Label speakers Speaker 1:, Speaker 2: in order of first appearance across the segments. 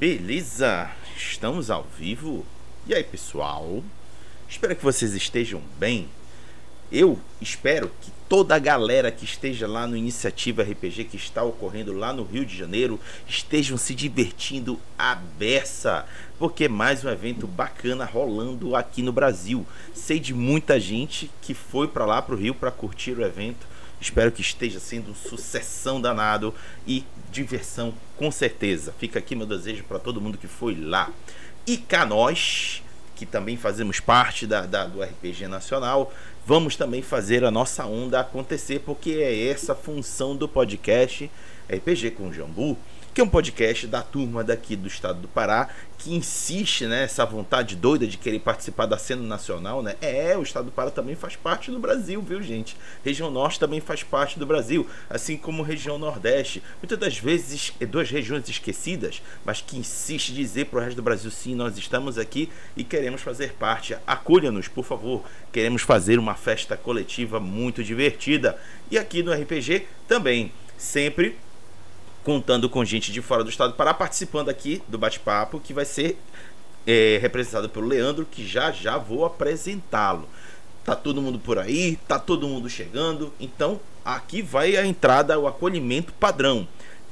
Speaker 1: Beleza, estamos ao vivo. E aí, pessoal? Espero que vocês estejam bem. Eu espero que toda a galera que esteja lá no Iniciativa RPG, que está ocorrendo lá no Rio de Janeiro, estejam se divertindo à beça, porque é mais um evento bacana rolando aqui no Brasil. Sei de muita gente que foi para lá, para o Rio, para curtir o evento. Espero que esteja sendo um sucessão danado e diversão com certeza. Fica aqui meu desejo para todo mundo que foi lá. E cá nós, que também fazemos parte do RPG Nacional, vamos também fazer a nossa onda acontecer, porque é essa a função do podcast RPG com Jambu, que é um podcast da turma daqui do estado do Pará, que insiste, né, essa vontade doida de querer participar da cena nacional, né? O estado do Pará também faz parte do Brasil, viu, gente? Região Norte também faz parte do Brasil, assim como região Nordeste. Muitas das vezes, duas regiões esquecidas, mas que insiste em dizer para o resto do Brasil, sim, nós estamos aqui e queremos fazer parte. Acolha-nos, por favor. Queremos fazer uma festa coletiva muito divertida. E aqui no RPG também, sempre contando com gente de fora do estado do Pará, participando aqui do bate-papo, que vai ser representado pelo Leandro, que já vou apresentá-lo. Tá todo mundo por aí, tá todo mundo chegando, então aqui vai a entrada, o acolhimento padrão.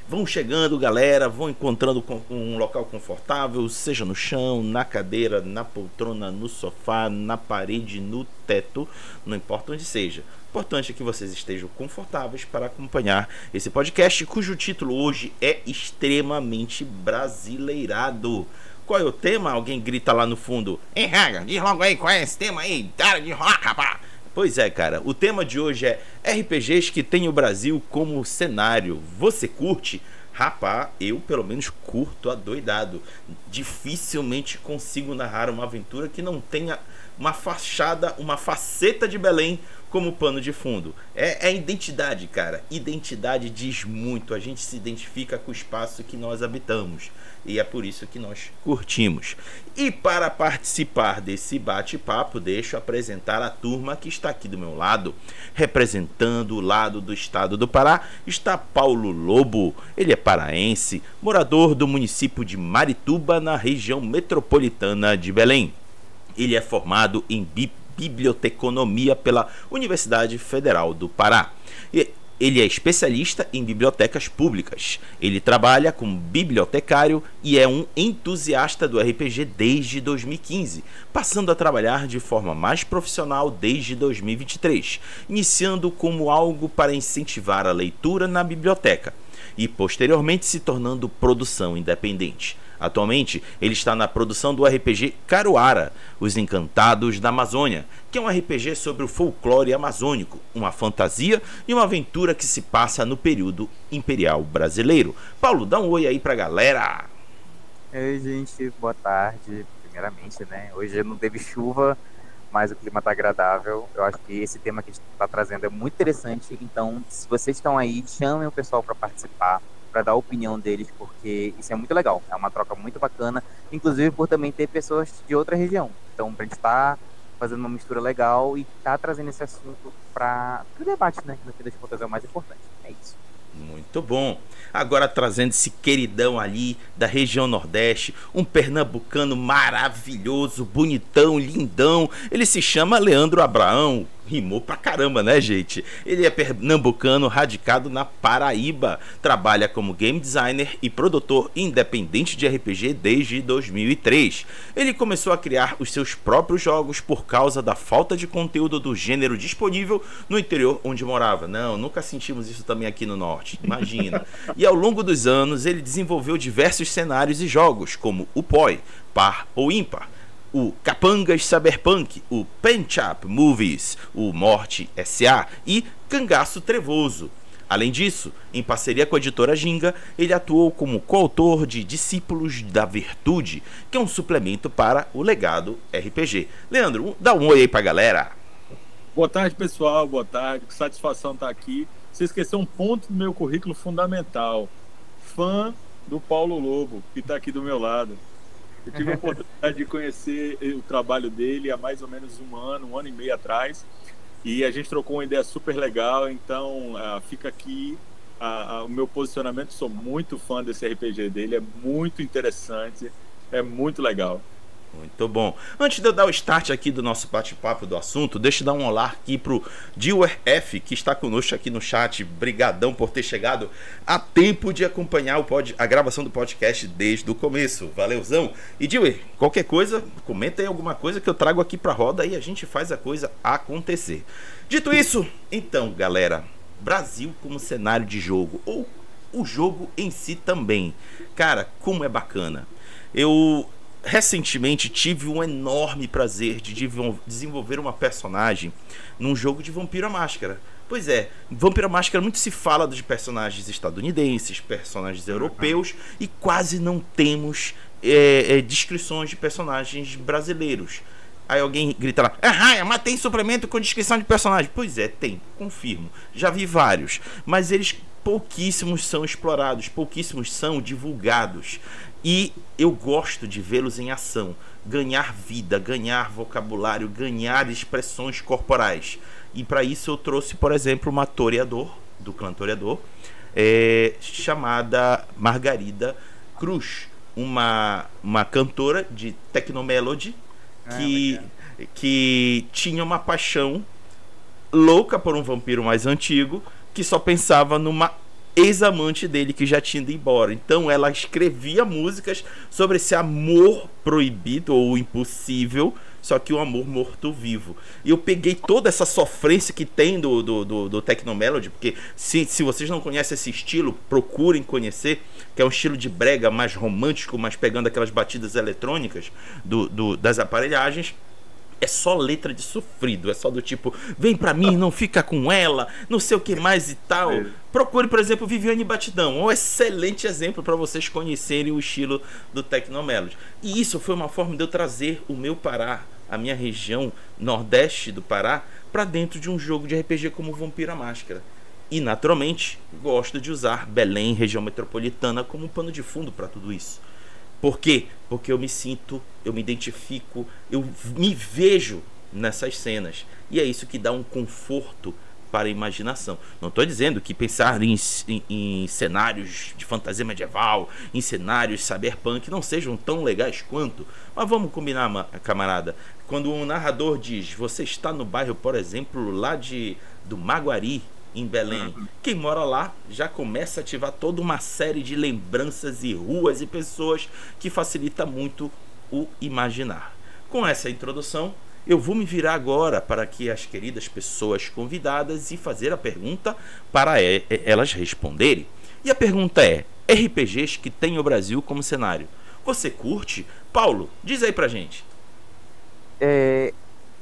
Speaker 1: Vão chegando, galera, vão encontrando um local confortável, seja no chão, na cadeira, na poltrona, no sofá, na parede, no teto, não importa onde seja. O importante é que vocês estejam confortáveis para acompanhar esse podcast, cujo título hoje é extremamente brasileirado. Qual é o tema? Alguém grita lá no fundo. Ei, Raga, diz logo aí qual é esse tema aí. Para de rock, rapaz. Pois é, cara, o tema de hoje é RPGs que tem o Brasil como cenário. Você curte? Rapá, eu pelo menos curto adoidado. Dificilmente consigo narrar uma aventura que não tenha uma fachada, uma faceta de Belém como pano de fundo. É identidade, cara. Identidade diz muito. A gente se identifica com o espaço que nós habitamos. E é por isso que nós curtimos. E para participar desse bate-papo, deixo apresentar a turma que está aqui do meu lado. Representando o lado do estado do Pará, está Paulo Lobo. Ele é paraense, morador do município de Marituba, na região metropolitana de Belém. Ele é formado em biblioteconomia pela Universidade Federal do Pará. Ele é especialista em bibliotecas públicas. Ele trabalha como bibliotecário e é um entusiasta do RPG desde 2015, passando a trabalhar de forma mais profissional desde 2023, iniciando como algo para incentivar a leitura na biblioteca e posteriormente se tornando produção independente. Atualmente, ele está na produção do RPG Caruara, Os Encantados da Amazônia, que é um RPG sobre o folclore amazônico, uma fantasia e uma aventura que se passa no período imperial brasileiro. Paulo, dá um oi aí pra galera!
Speaker 2: Oi, gente, boa tarde. Primeiramente, né? Hoje não teve chuva, mas o clima tá agradável. Eu acho que esse tema que a gente tá trazendo é muito interessante. Então, se vocês estão aí, chamem o pessoal para participar, para dar a opinião deles, porque isso é muito legal. É uma troca muito bacana, inclusive por também ter pessoas de outra região. Então, pra gente estar fazendo uma mistura legal e tá trazendo esse assunto para o debate, né? No fim das contas é o mais importante. É isso.
Speaker 1: Muito bom. Agora trazendo esse queridão ali da região Nordeste, um pernambucano maravilhoso, bonitão, lindão. Ele se chama Leandro Abraão. Rimou pra caramba, né, gente? Ele é pernambucano, radicado na Paraíba. Trabalha como game designer e produtor independente de RPG desde 2003. Ele começou a criar os seus próprios jogos por causa da falta de conteúdo do gênero disponível no interior onde morava. Não, nunca sentimos isso também aqui no Norte, imagina. E ao longo dos anos, ele desenvolveu diversos cenários e jogos, como o POI, Par ou Ímpar, o Capangas Cyberpunk, o Penchap Movies, o Morte S.A. e Cangaço Trevoso. Além disso, em parceria com a editora Ginga, ele atuou como coautor de Discípulos da Virtude, que é um suplemento para o legado RPG. Leandro, dá um oi aí pra galera.
Speaker 3: Boa tarde, pessoal. Boa tarde. Que satisfação estar aqui. Você esqueceu um ponto do meu currículo fundamental. Fã do Paulo Lobo, que está aqui do meu lado. Eu tive a oportunidade de conhecer o trabalho dele há mais ou menos um ano e meio atrás. E a gente trocou uma ideia super legal. Então, fica aqui o meu posicionamento. Sou muito fã desse RPG dele, é muito interessante, é muito legal.
Speaker 1: Muito bom. Antes de eu dar o start aqui do nosso bate-papo do assunto, deixa eu dar um olá aqui pro Dewar F, que está conosco aqui no chat. Brigadão por ter chegado a tempo de acompanhar a gravação do podcast desde o começo. Valeuzão. E Dewar, qualquer coisa, comenta aí alguma coisa que eu trago aqui pra roda e a gente faz a coisa acontecer. Dito isso, então, galera, Brasil como cenário de jogo, ou o jogo em si também. Cara, como é bacana. Eu recentemente tive um enorme prazer de desenvolver uma personagem num jogo de Vampiro à Máscara. Pois é, Vampiro à Máscara muito se fala de personagens estadunidenses, personagens europeus, e quase não temos descrições de personagens brasileiros. Aí alguém grita lá, mas tem suplemento com descrição de personagem. Pois é, tem, confirmo. Já vi vários, mas eles pouquíssimos são explorados, pouquíssimos são divulgados. E eu gosto de vê-los em ação, ganhar vida, ganhar vocabulário, ganhar expressões corporais. E para isso eu trouxe, por exemplo, uma toreador, do clã Toreador, chamada Margarida Cruz, uma cantora de Technomelody que tinha uma paixão louca por um vampiro mais antigo, que só pensava numa ex-amante dele que já tinha ido embora. Então ela escrevia músicas sobre esse amor proibido ou impossível, só que o amor morto-vivo. E eu peguei toda essa sofrência que tem do Technomelody, porque se vocês não conhecem esse estilo, procurem conhecer, que é um estilo de brega mais romântico, mas pegando aquelas batidas eletrônicas das aparelhagens. É só letra de sofrido, é só do tipo, vem pra mim, não fica com ela, não sei o que mais e tal. Procure, por exemplo, Viviane Batidão, um excelente exemplo para vocês conhecerem o estilo do Technomelody. E isso foi uma forma de eu trazer o meu Pará, a minha região nordeste do Pará, para dentro de um jogo de RPG como Vampiro à Máscara. E naturalmente, gosto de usar Belém, região metropolitana, como pano de fundo para tudo isso. Por quê? Porque eu me sinto, eu me identifico, eu me vejo nessas cenas. E é isso que dá um conforto para a imaginação. Não estou dizendo que pensar em cenários de fantasia medieval, em cenários cyberpunk não sejam tão legais quanto. Mas vamos combinar, camarada. Quando um narrador diz, você está no bairro, por exemplo, lá do Maguari, em Belém, quem mora lá já começa a ativar toda uma série de lembranças e ruas e pessoas que facilita muito o imaginar. Com essa introdução, eu vou me virar agora para que as queridas pessoas convidadas e fazer a pergunta para elas responderem. E a pergunta é: RPGs que tem o Brasil como cenário, você curte? Paulo, diz aí pra gente.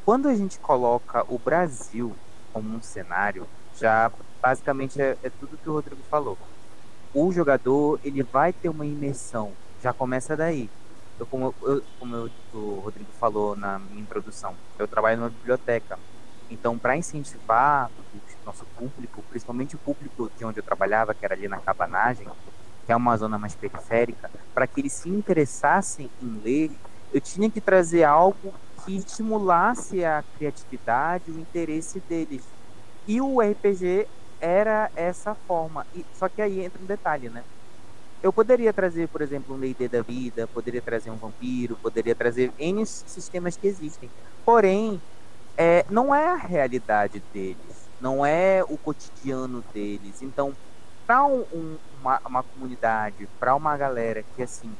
Speaker 2: Quando a gente coloca o Brasil como um cenário, já basicamente é tudo que o Rodrigo falou. O jogador, ele vai ter uma imersão, já começa daí. Como o Rodrigo falou na minha introdução, eu trabalho numa biblioteca. Então, para incentivar o nosso público, principalmente o público de onde eu trabalhava, que era ali na Cabanagem, que é uma zona mais periférica, para que eles se interessassem em ler, eu tinha que trazer algo que estimulasse a criatividade, o interesse deles. E o RPG era essa forma. Só que aí entra um detalhe, né? Eu poderia trazer, por exemplo, um D&D da vida, poderia trazer um vampiro, poderia trazer N sistemas que existem. Porém, não é a realidade deles, não é o cotidiano deles. Então, para uma comunidade, para uma galera que, assim,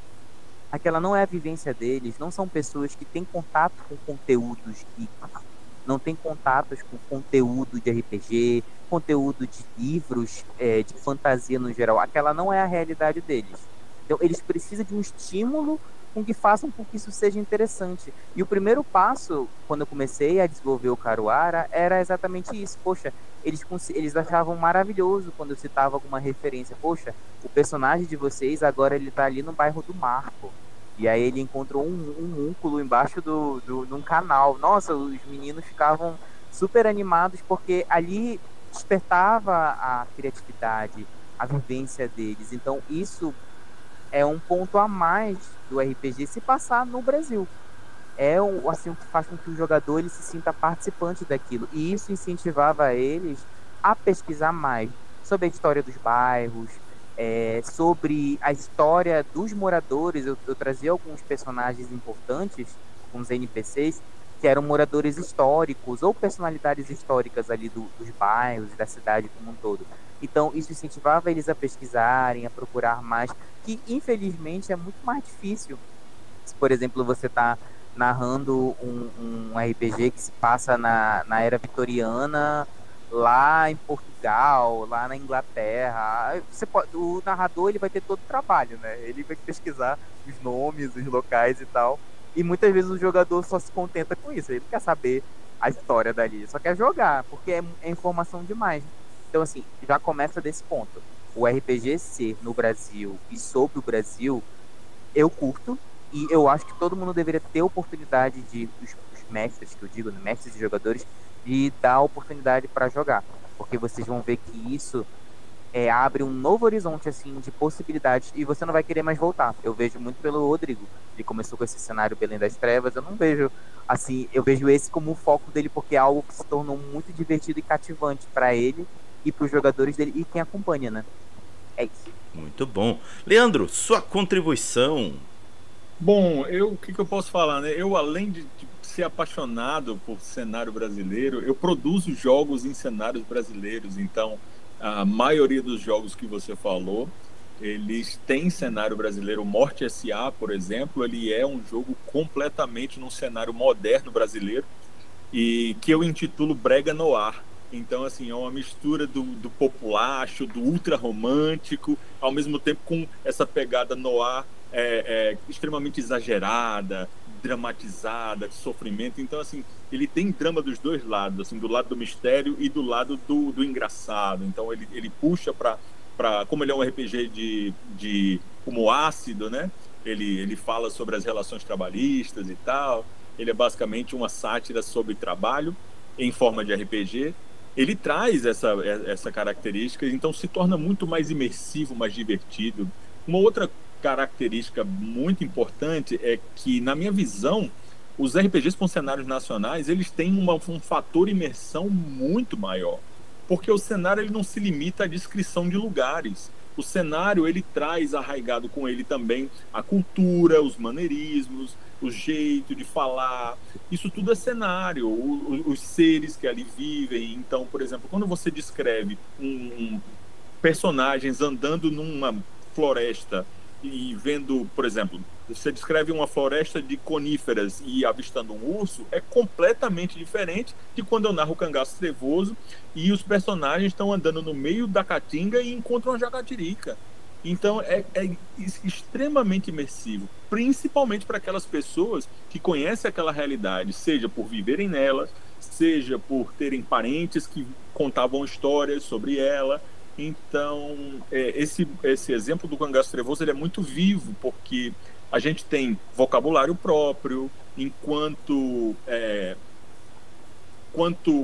Speaker 2: aquela não é a vivência deles, não são pessoas que têm contato com conteúdos geeks, não tem contatos com conteúdo de RPG, conteúdo de livros, de fantasia no geral. Aquela não é a realidade deles. Então, eles precisam de um estímulo com que façam com que isso seja interessante. E o primeiro passo, quando eu comecei a desenvolver o Caruara, era exatamente isso. Poxa, eles achavam maravilhoso quando eu citava alguma referência. Poxa, o personagem de vocês agora ele tá ali no bairro do Marco. E aí ele encontrou um únculo embaixo de um canal. Nossa, os meninos ficavam super animados porque ali despertava a criatividade, a vivência deles. Então isso é um ponto a mais do RPG se passar no Brasil. É assim, o que faz com que o jogador ele se sinta participante daquilo. E isso incentivava eles a pesquisar mais. sobre a história dos bairros, sobre a história dos moradores. Eu trazia alguns personagens importantes, alguns NPCs, que eram moradores históricos ou personalidades históricas ali dos bairros e da cidade como um todo. Então, isso incentivava eles a pesquisarem, a procurar mais, que infelizmente é muito mais difícil. Se, por exemplo, você está narrando um RPG que se passa na era vitoriana, lá em Portugal, lá na Inglaterra, o narrador ele vai ter todo o trabalho, né? Ele vai pesquisar os nomes, os locais e tal. E muitas vezes o jogador só se contenta com isso. Ele não quer saber a história dali, ele só quer jogar, porque é informação demais. Então, assim, já começa desse ponto. O RPG ser no Brasil e sobre o Brasil, eu curto. E eu acho que todo mundo deveria ter oportunidade os mestres, que eu digo, né, mestres e jogadores, de dar oportunidade para jogar. Porque vocês vão ver que isso abre um novo horizonte assim de possibilidades e você não vai querer mais voltar. Eu vejo muito pelo Rodrigo, ele começou com esse cenário Belém das Trevas, eu não vejo assim, eu vejo esse como o foco dele porque é algo que se tornou muito divertido e cativante para ele e para os jogadores dele e quem acompanha, né? É isso.
Speaker 1: Muito bom. Leandro, sua contribuição.
Speaker 3: Bom, o que eu posso falar, né? Eu, além de ser apaixonado por cenário brasileiro, eu produzo jogos em cenários brasileiros, então a maioria dos jogos que você falou, eles têm cenário brasileiro. O Morte S.A., por exemplo, ele é um jogo completamente num cenário moderno brasileiro e que eu intitulo Brega Noir. Então, assim, é uma mistura do populacho, do ultra romântico, ao mesmo tempo com essa pegada noir extremamente exagerada, dramatizada, de sofrimento. Então, assim, ele tem drama dos dois lados, assim, do lado do mistério e do lado do engraçado. Então, ele puxa para como ele é um RPG de como ácido, né? Ele fala sobre as relações trabalhistas e tal. Ele é basicamente uma sátira sobre trabalho em forma de RPG. Ele traz essa característica, então se torna muito mais imersivo, mais divertido. Uma outra característica muito importante é que, na minha visão, os RPGs com cenários nacionais, eles têm um fator imersão muito maior, porque o cenário ele não se limita à descrição de lugares. O cenário ele traz arraigado com ele também a cultura, os maneirismos, o jeito de falar. Isso tudo é cenário, os seres que ali vivem. Então, por exemplo, quando você descreve personagens andando numa floresta e vendo, por exemplo, você descreve uma floresta de coníferas e avistando um urso, é completamente diferente de quando eu narro o Cangaço Trevoso e os personagens estão andando no meio da caatinga e encontram uma jacatirica. Então é extremamente imersivo, principalmente para aquelas pessoas que conhecem aquela realidade, seja por viverem nela, seja por terem parentes que contavam histórias sobre ela. Então, esse exemplo do Cangaço Trevoso ele é muito vivo, porque a gente tem vocabulário próprio, enquanto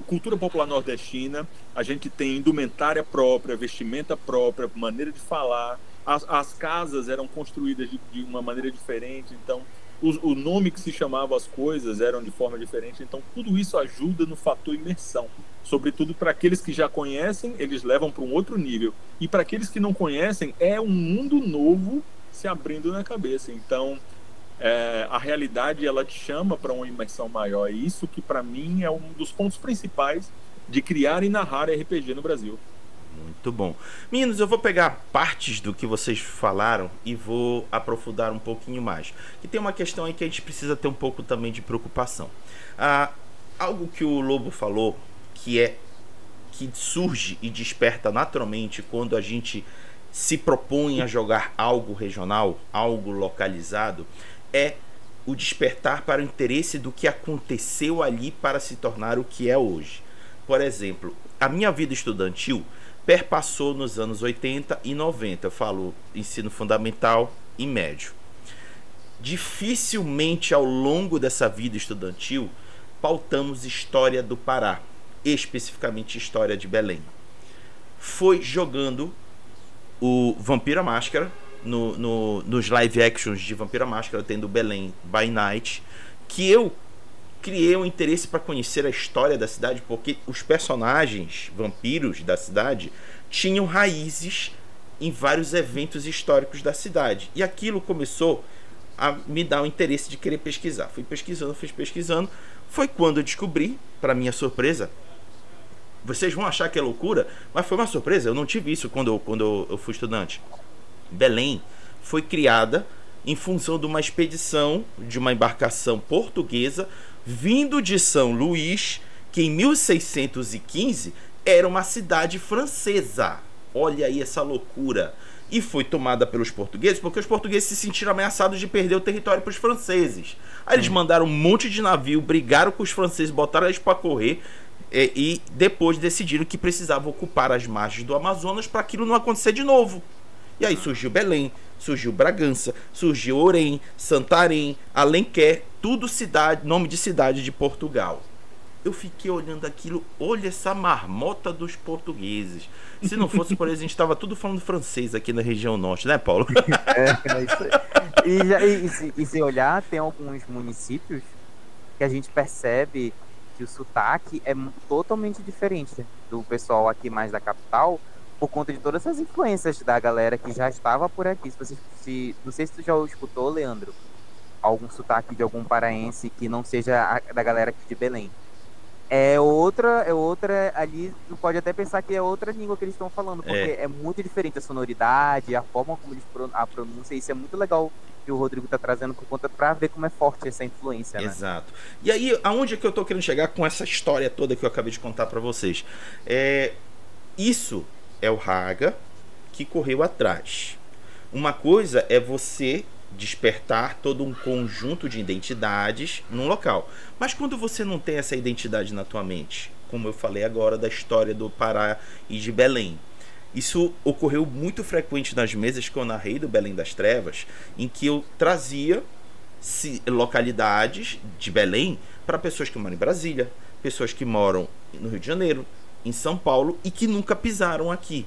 Speaker 3: cultura popular nordestina, a gente tem indumentária própria, vestimenta própria, maneira de falar. As casas eram construídas de uma maneira diferente, então o nome que se chamava as coisas eram de forma diferente. Então, tudo isso ajuda no fator imersão. Sobretudo para aqueles que já conhecem, eles levam para um outro nível. E para aqueles que não conhecem, é um mundo novo se abrindo na cabeça. Então, a realidade ela te chama para uma imersão maior. E isso que, para mim, é um dos pontos principais de criar e narrar RPG no Brasil.
Speaker 1: Muito bom. Meninos, eu vou pegar partes do que vocês falaram e vou aprofundar um pouquinho mais. E tem uma questão aí que a gente precisa ter um pouco também de preocupação. Algo que o Lobo falou, que surge e desperta naturalmente quando a gente se propõe a jogar algo regional, algo localizado, é o despertar para o interesse do que aconteceu ali para se tornar o que é hoje. Por exemplo, a minha vida estudantil perpassou nos anos 80 e 90, eu falo ensino fundamental e médio. Dificilmente ao longo dessa vida estudantil pautamos história do Pará, especificamente história de Belém. Foi jogando o Vampira Máscara, nos live actions de Vampira Máscara, tendo Belém by Night, que eu criei um interesse para conhecer a história da cidade, porque os personagens vampiros da cidade tinham raízes em vários eventos históricos da cidade. E aquilo começou a me dar o interesse de querer pesquisar. Fui pesquisando. Foi quando eu descobri, para minha surpresa, vocês vão achar que é loucura, mas foi uma surpresa. Eu não tive isso quando eu fui estudante. Belém foi criada em função de uma expedição de uma embarcação portuguesa vindo de São Luís, que em 1615 era uma cidade francesa. Olha aí essa loucura. E foi tomada pelos portugueses, porque os portugueses se sentiram ameaçados de perder o território para os franceses. Aí eles mandaram um monte de navio, brigaram com os franceses, botaram eles para correr, e depois decidiram que precisavam ocupar as margens do Amazonas para aquilo não acontecer de novo. E aí surgiu Belém, surgiu Bragança, surgiu Orem, Santarém, Alenquer, tudo nome de cidade de Portugal. Eu fiquei olhando aquilo, olha essa marmota dos portugueses. Se não fosse por eles, a gente estava tudo falando francês aqui na região norte, né, Paulo?
Speaker 2: É isso aí. E se olhar, tem alguns municípios que a gente percebe que o sotaque é totalmente diferente do pessoal aqui mais da capital, por conta de todas essas influências da galera que já estava por aqui. Não sei se tu já escutou, Leandro, algum sotaque de algum paraense que não seja da galera aqui de Belém. É outra ali, tu pode até pensar que é outra língua que eles estão falando, porque é muito diferente a sonoridade, a forma como eles a pronúncia, isso é muito legal que o Rodrigo tá trazendo por conta pra ver como é forte essa influência, né?
Speaker 1: Exato. E aí, aonde é que eu tô querendo chegar com essa história toda que eu acabei de contar pra vocês? Isso é o Haga que correu atrás. Uma coisa é você despertar todo um conjunto de identidades num local. Mas quando você não tem essa identidade na tua mente, como eu falei agora da história do Pará e de Belém, isso ocorreu muito frequente nas mesas que eu narrei do Belém das Trevas, em que eu trazia localidades de Belém para pessoas que moram em Brasília, pessoas que moram no Rio de Janeiro, em São Paulo e que nunca pisaram aqui.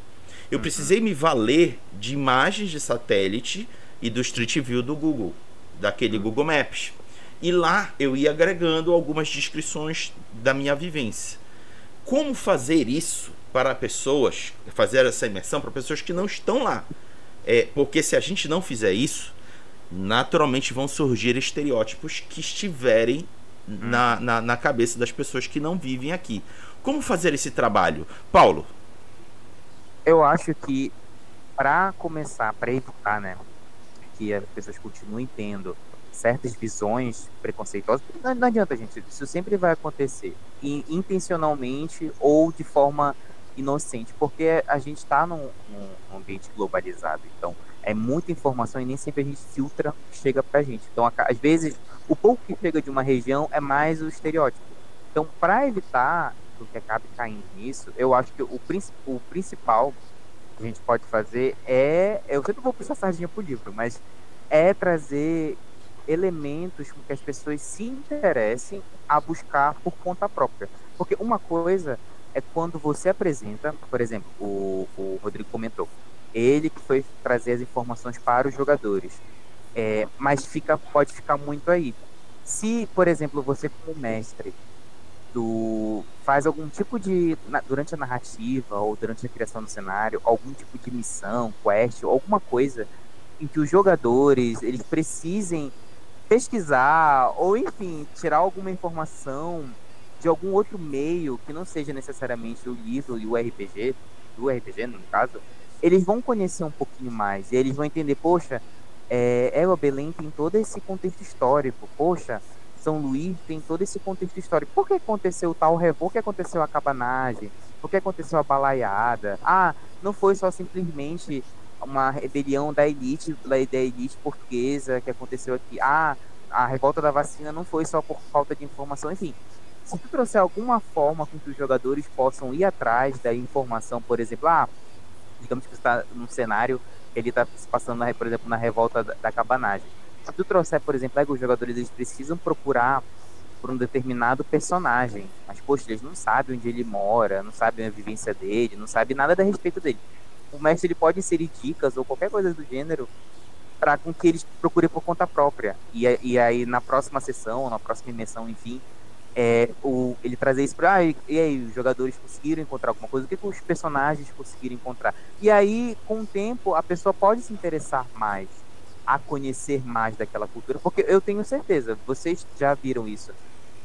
Speaker 1: Eu precisei me valer de imagens de satélite e do Street View do Google, daquele Google Maps. E lá eu ia agregando algumas descrições da minha vivência. Como fazer isso para pessoas, fazer essa imersão para pessoas que não estão lá? Porque se a gente não fizer isso, naturalmente vão surgir estereótipos que estiverem na cabeça das pessoas que não vivem aqui. Como fazer esse trabalho? Paulo?
Speaker 2: Eu acho que para começar, para evitar, né, que as pessoas continuem tendo certas visões preconceituosas, não adianta, gente, isso sempre vai acontecer, intencionalmente ou de forma inocente, porque a gente está num ambiente globalizado, então é muita informação e nem sempre a gente filtra o que chega pra gente. Então, às vezes, o pouco que chega de uma região é mais o estereótipo. Então, para evitar que acabe caindo nisso, eu acho que o principal que a gente pode fazer eu sempre vou puxar a sardinha pro livro, mas é trazer elementos com que as pessoas se interessem a buscar por conta própria. Porque uma coisa é quando você apresenta, por exemplo, o Rodrigo comentou, ele que foi trazer as informações para os jogadores, mas pode ficar muito aí. Se, por exemplo, você como mestre faz algum tipo de, durante a narrativa ou durante a criação do cenário, algum tipo de missão, quest, ou alguma coisa em que os jogadores eles precisem pesquisar ou, enfim, tirar alguma informação de algum outro meio que não seja necessariamente o livro e o RPG, do RPG no caso, eles vão conhecer um pouquinho mais e eles vão entender, poxa, o Belém tem todo esse contexto histórico, poxa, São Luís tem todo esse contexto histórico. Por que aconteceu tal revolta? Por que aconteceu a cabanagem? Por que aconteceu a balaiada? Não foi só simplesmente uma rebelião da elite portuguesa que aconteceu aqui. A revolta da vacina não foi só por falta de informação. Enfim, se tu trouxer alguma forma com que os jogadores possam ir atrás da informação, por exemplo, digamos que você está num cenário que ele está se passando, por exemplo, na revolta da cabanagem. Se tu trouxer, por exemplo, os jogadores eles precisam procurar por um determinado personagem, mas, poxa, eles não sabem onde ele mora, não sabem a vivência dele, não sabem nada a respeito dele. O mestre ele pode inserir dicas ou qualquer coisa do gênero para com que eles procurem por conta própria. E aí, na próxima sessão, na próxima imersão, enfim, ele trazer isso para e aí, os jogadores conseguiram encontrar alguma coisa, o que os personagens conseguiram encontrar. E aí, com o tempo, a pessoa pode se interessar mais, a conhecer mais daquela cultura, porque eu tenho certeza, vocês já viram isso.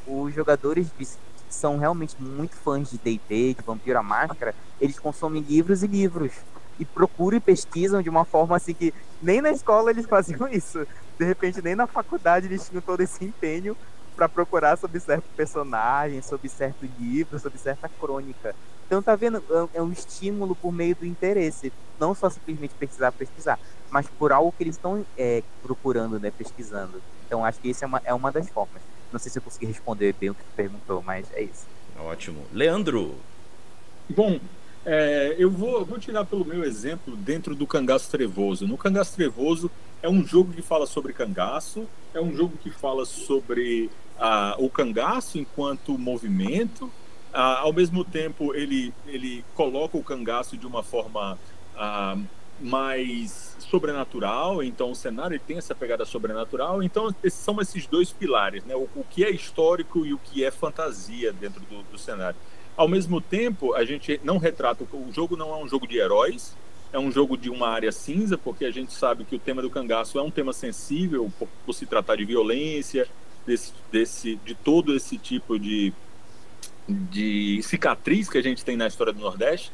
Speaker 2: Os jogadores que são realmente muito fãs de D&D, de Vampiro à Máscara, eles consomem livros e livros. E procuram e pesquisam de uma forma assim que nem na escola eles faziam isso. De repente, nem na faculdade eles tinham todo esse empenho para procurar sobre certo personagem, sobre certo livro, sobre certa crônica. Então, tá vendo? É um estímulo por meio do interesse. Não só simplesmente pesquisar, mas por algo que eles estão procurando, né? Pesquisando. Então, acho que isso é uma das formas. Não sei se eu consegui responder bem o que tu perguntou, mas é isso.
Speaker 1: Ótimo. Leandro.
Speaker 3: Bom, eu vou tirar pelo meu exemplo dentro do Cangaço Trevoso. No Cangaço Trevoso é um jogo que fala sobre cangaço, é um jogo que fala sobre o cangaço enquanto movimento. Ao mesmo tempo, ele coloca o cangaço de uma forma mais sobrenatural, então o cenário ele tem essa pegada sobrenatural. Então são esses dois pilares, né? O que é histórico e o que é fantasia dentro do cenário. Ao mesmo tempo, a gente não retrata, o jogo não é um jogo de heróis, é um jogo de uma área cinza, porque a gente sabe que o tema do cangaço é um tema sensível por se tratar de violência, de todo esse tipo de cicatriz que a gente tem na história do Nordeste.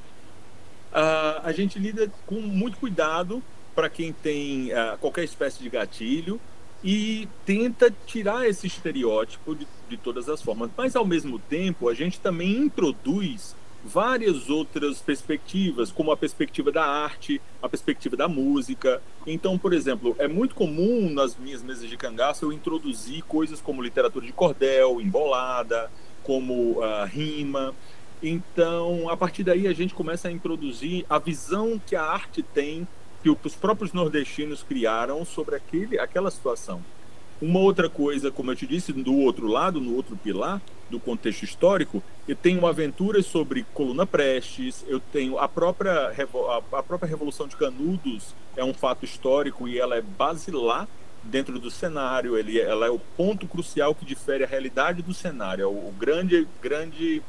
Speaker 3: A gente lida com muito cuidado para quem tem qualquer espécie de gatilho e tenta tirar esse estereótipo de todas as formas. Mas, ao mesmo tempo, a gente também introduz várias outras perspectivas, como a perspectiva da arte, a perspectiva da música. Então, por exemplo, é muito comum nas minhas mesas de cangaço eu introduzir coisas como literatura de cordel, embolada, como rima. Então, a partir daí, a gente começa a introduzir a visão que a arte tem, que os próprios nordestinos criaram sobre aquela situação. Uma outra coisa, como eu te disse, do outro lado, no outro pilar do contexto histórico, eu tenho aventuras sobre Coluna Prestes, eu tenho a própria Revolução de Canudos, é um fato histórico e ela é basilar dentro do cenário, ela é o ponto crucial que difere a realidade do cenário. O grande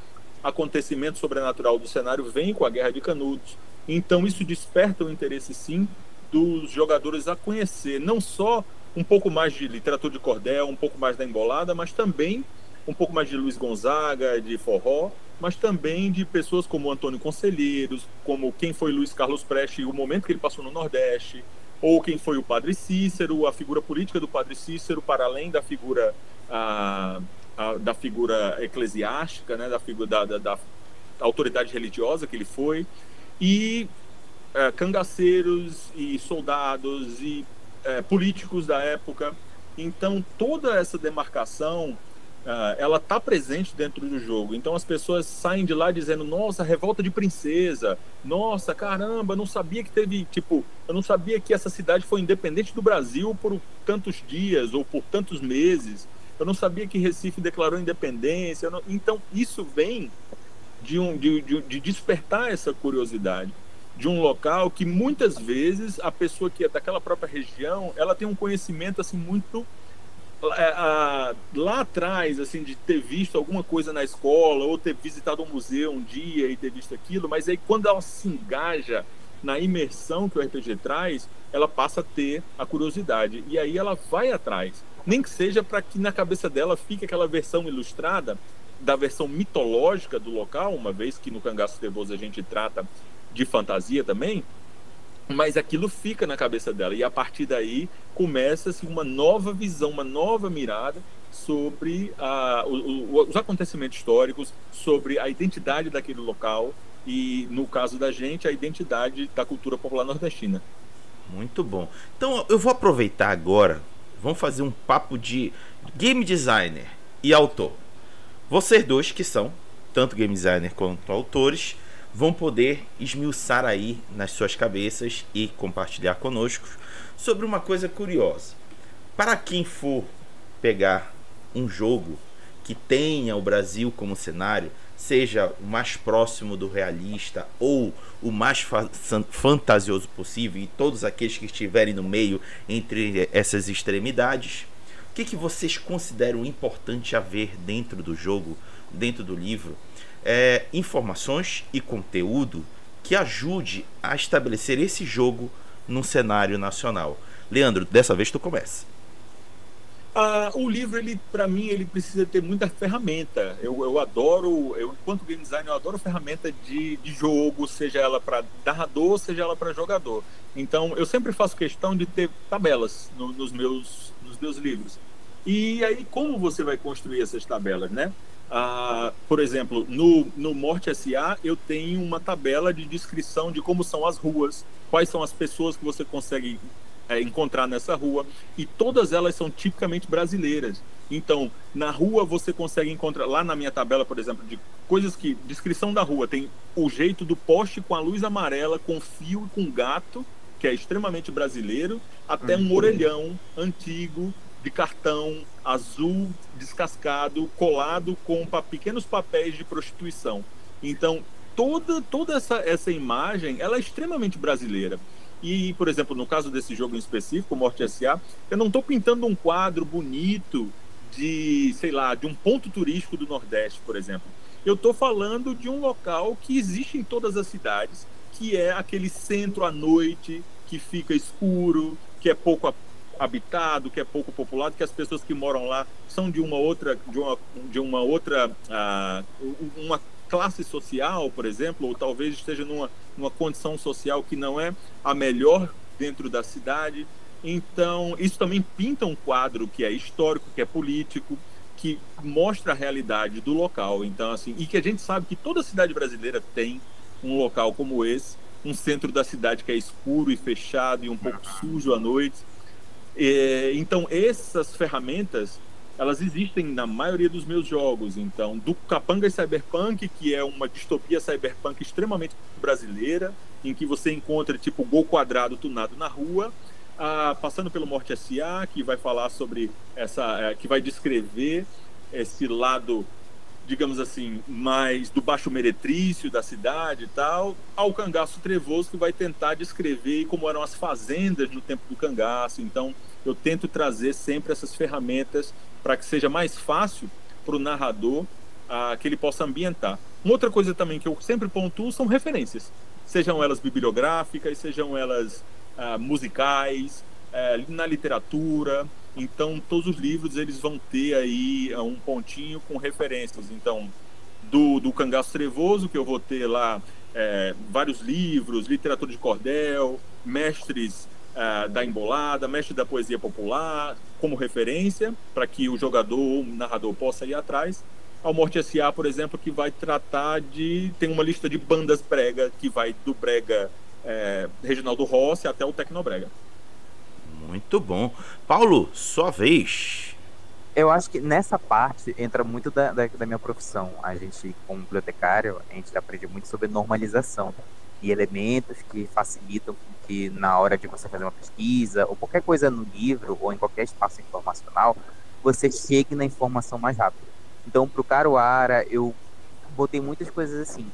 Speaker 3: acontecimento sobrenatural do cenário vem com a Guerra de Canudos. Então isso desperta o interesse, sim, dos jogadores a conhecer não só um pouco mais de literatura de cordel, um pouco mais da embolada, mas também um pouco mais de Luiz Gonzaga, de forró, mas também de pessoas como Antônio Conselheiros, como quem foi Luiz Carlos Prestes e o momento que ele passou no Nordeste, ou quem foi o Padre Cícero, a figura política do Padre Cícero, para além da figura da figura eclesiástica, né, da autoridade religiosa que ele foi, e cangaceiros e soldados e políticos da época. Então toda essa demarcação ela está presente dentro do jogo. Então as pessoas saem de lá dizendo: nossa, revolta de princesa, nossa, caramba, não sabia que teve, eu não sabia que essa cidade foi independente do Brasil por tantos dias ou por tantos meses, eu não sabia que Recife declarou independência. Então isso vem de despertar essa curiosidade de um local que muitas vezes a pessoa que é daquela própria região, ela tem um conhecimento assim muito lá atrás, assim, de ter visto alguma coisa na escola ou ter visitado um museu um dia e ter visto aquilo, mas aí quando ela se engaja na imersão que o RPG traz, ela passa a ter a curiosidade e aí ela vai atrás, nem que seja para que na cabeça dela fique aquela versão ilustrada da versão mitológica do local, uma vez que no Cangaço Trevoso a gente trata de fantasia também, mas aquilo fica na cabeça dela e a partir daí começa-se uma nova visão, uma nova mirada sobre os acontecimentos históricos, sobre a identidade daquele local e, no caso da gente, a identidade da cultura popular nordestina.
Speaker 1: Muito bom. Então eu vou aproveitar agora, vamos fazer um papo de game designer e autor. Vocês dois, que são tanto game designer quanto autores, vão poder esmiuçar aí nas suas cabeças e compartilhar conosco sobre uma coisa curiosa. Para quem for pegar um jogo que tenha o Brasil como cenário, seja o mais próximo do realista ou o mais fantasioso possível, e todos aqueles que estiverem no meio entre essas extremidades, que vocês consideram importante haver dentro do jogo, dentro do livro? Informações e conteúdo que ajude a estabelecer esse jogo num cenário nacional. Leandro, dessa vez tu começa.
Speaker 3: O livro, para mim, ele precisa ter muita ferramenta. Eu adoro, enquanto game designer, eu adoro ferramenta de jogo, seja ela para narrador, seja ela para jogador. Então, eu sempre faço questão de ter tabelas nos meus livros. E aí, como você vai construir essas tabelas, né? Por exemplo, no Morte S.A., eu tenho uma tabela de descrição de como são as ruas, quais são as pessoas que você consegue encontrar nessa rua, e todas elas são tipicamente brasileiras. Então, na rua você consegue encontrar, lá na minha tabela, por exemplo, de coisas que, descrição da rua, tem o jeito do poste com a luz amarela, com fio e com gato, que é extremamente brasileiro, até um orelhão antigo, de cartão azul descascado, colado com pequenos papéis de prostituição. Então, toda essa imagem, ela é extremamente brasileira. E, por exemplo, no caso desse jogo em específico, Morte S.A., eu não estou pintando um quadro bonito de, sei lá, de um ponto turístico do Nordeste, por exemplo. Eu estou falando de um local que existe em todas as cidades, que é aquele centro à noite, que fica escuro, que é pouco habitado, que é pouco populado, que as pessoas que moram lá são de uma outra uma classe social, por exemplo, ou talvez esteja numa condição social que não é a melhor dentro da cidade. Então, isso também pinta um quadro que é histórico, que é político, que mostra a realidade do local. Então, assim, e que a gente sabe que toda cidade brasileira tem um local como esse, um centro da cidade que é escuro e fechado e um pouco sujo à noite. Então, essas ferramentas, elas existem na maioria dos meus jogos. Então, do Capangas Cyberpunk, que é uma distopia cyberpunk extremamente brasileira, em que você encontra tipo gol quadrado tunado na rua, passando pelo Morte S.A., que vai falar sobre que vai descrever esse lado, digamos assim, mais do baixo meretrício da cidade e tal, ao Cangaço Trevoso, que vai tentar descrever como eram as fazendas no tempo do cangaço. Então, eu tento trazer sempre essas ferramentas para que seja mais fácil para o narrador que ele possa ambientar. Uma outra coisa também que eu sempre pontuo são referências, sejam elas bibliográficas, sejam elas musicais, na literatura. Então, todos os livros eles vão ter aí um pontinho com referências. Então, do Cangaço Trevoso, que eu vou ter lá vários livros, literatura de cordel, mestres da embolada, mestre da poesia popular, como referência, para que o jogador ou o narrador possa ir atrás. Ao Morte S.A., por exemplo, que vai tratar tem uma lista de bandas brega, que vai do brega Reginaldo Rossi até o tecnobrega.
Speaker 1: Muito bom. Paulo, sua vez.
Speaker 2: Eu acho que nessa parte entra muito da minha profissão. A gente, como bibliotecário, a gente aprende muito sobre normalização e elementos que facilitam que na hora de você fazer uma pesquisa ou qualquer coisa no livro ou em qualquer espaço informacional, você chegue na informação mais rápido. Então, para o Caruara, eu botei muitas coisas assim.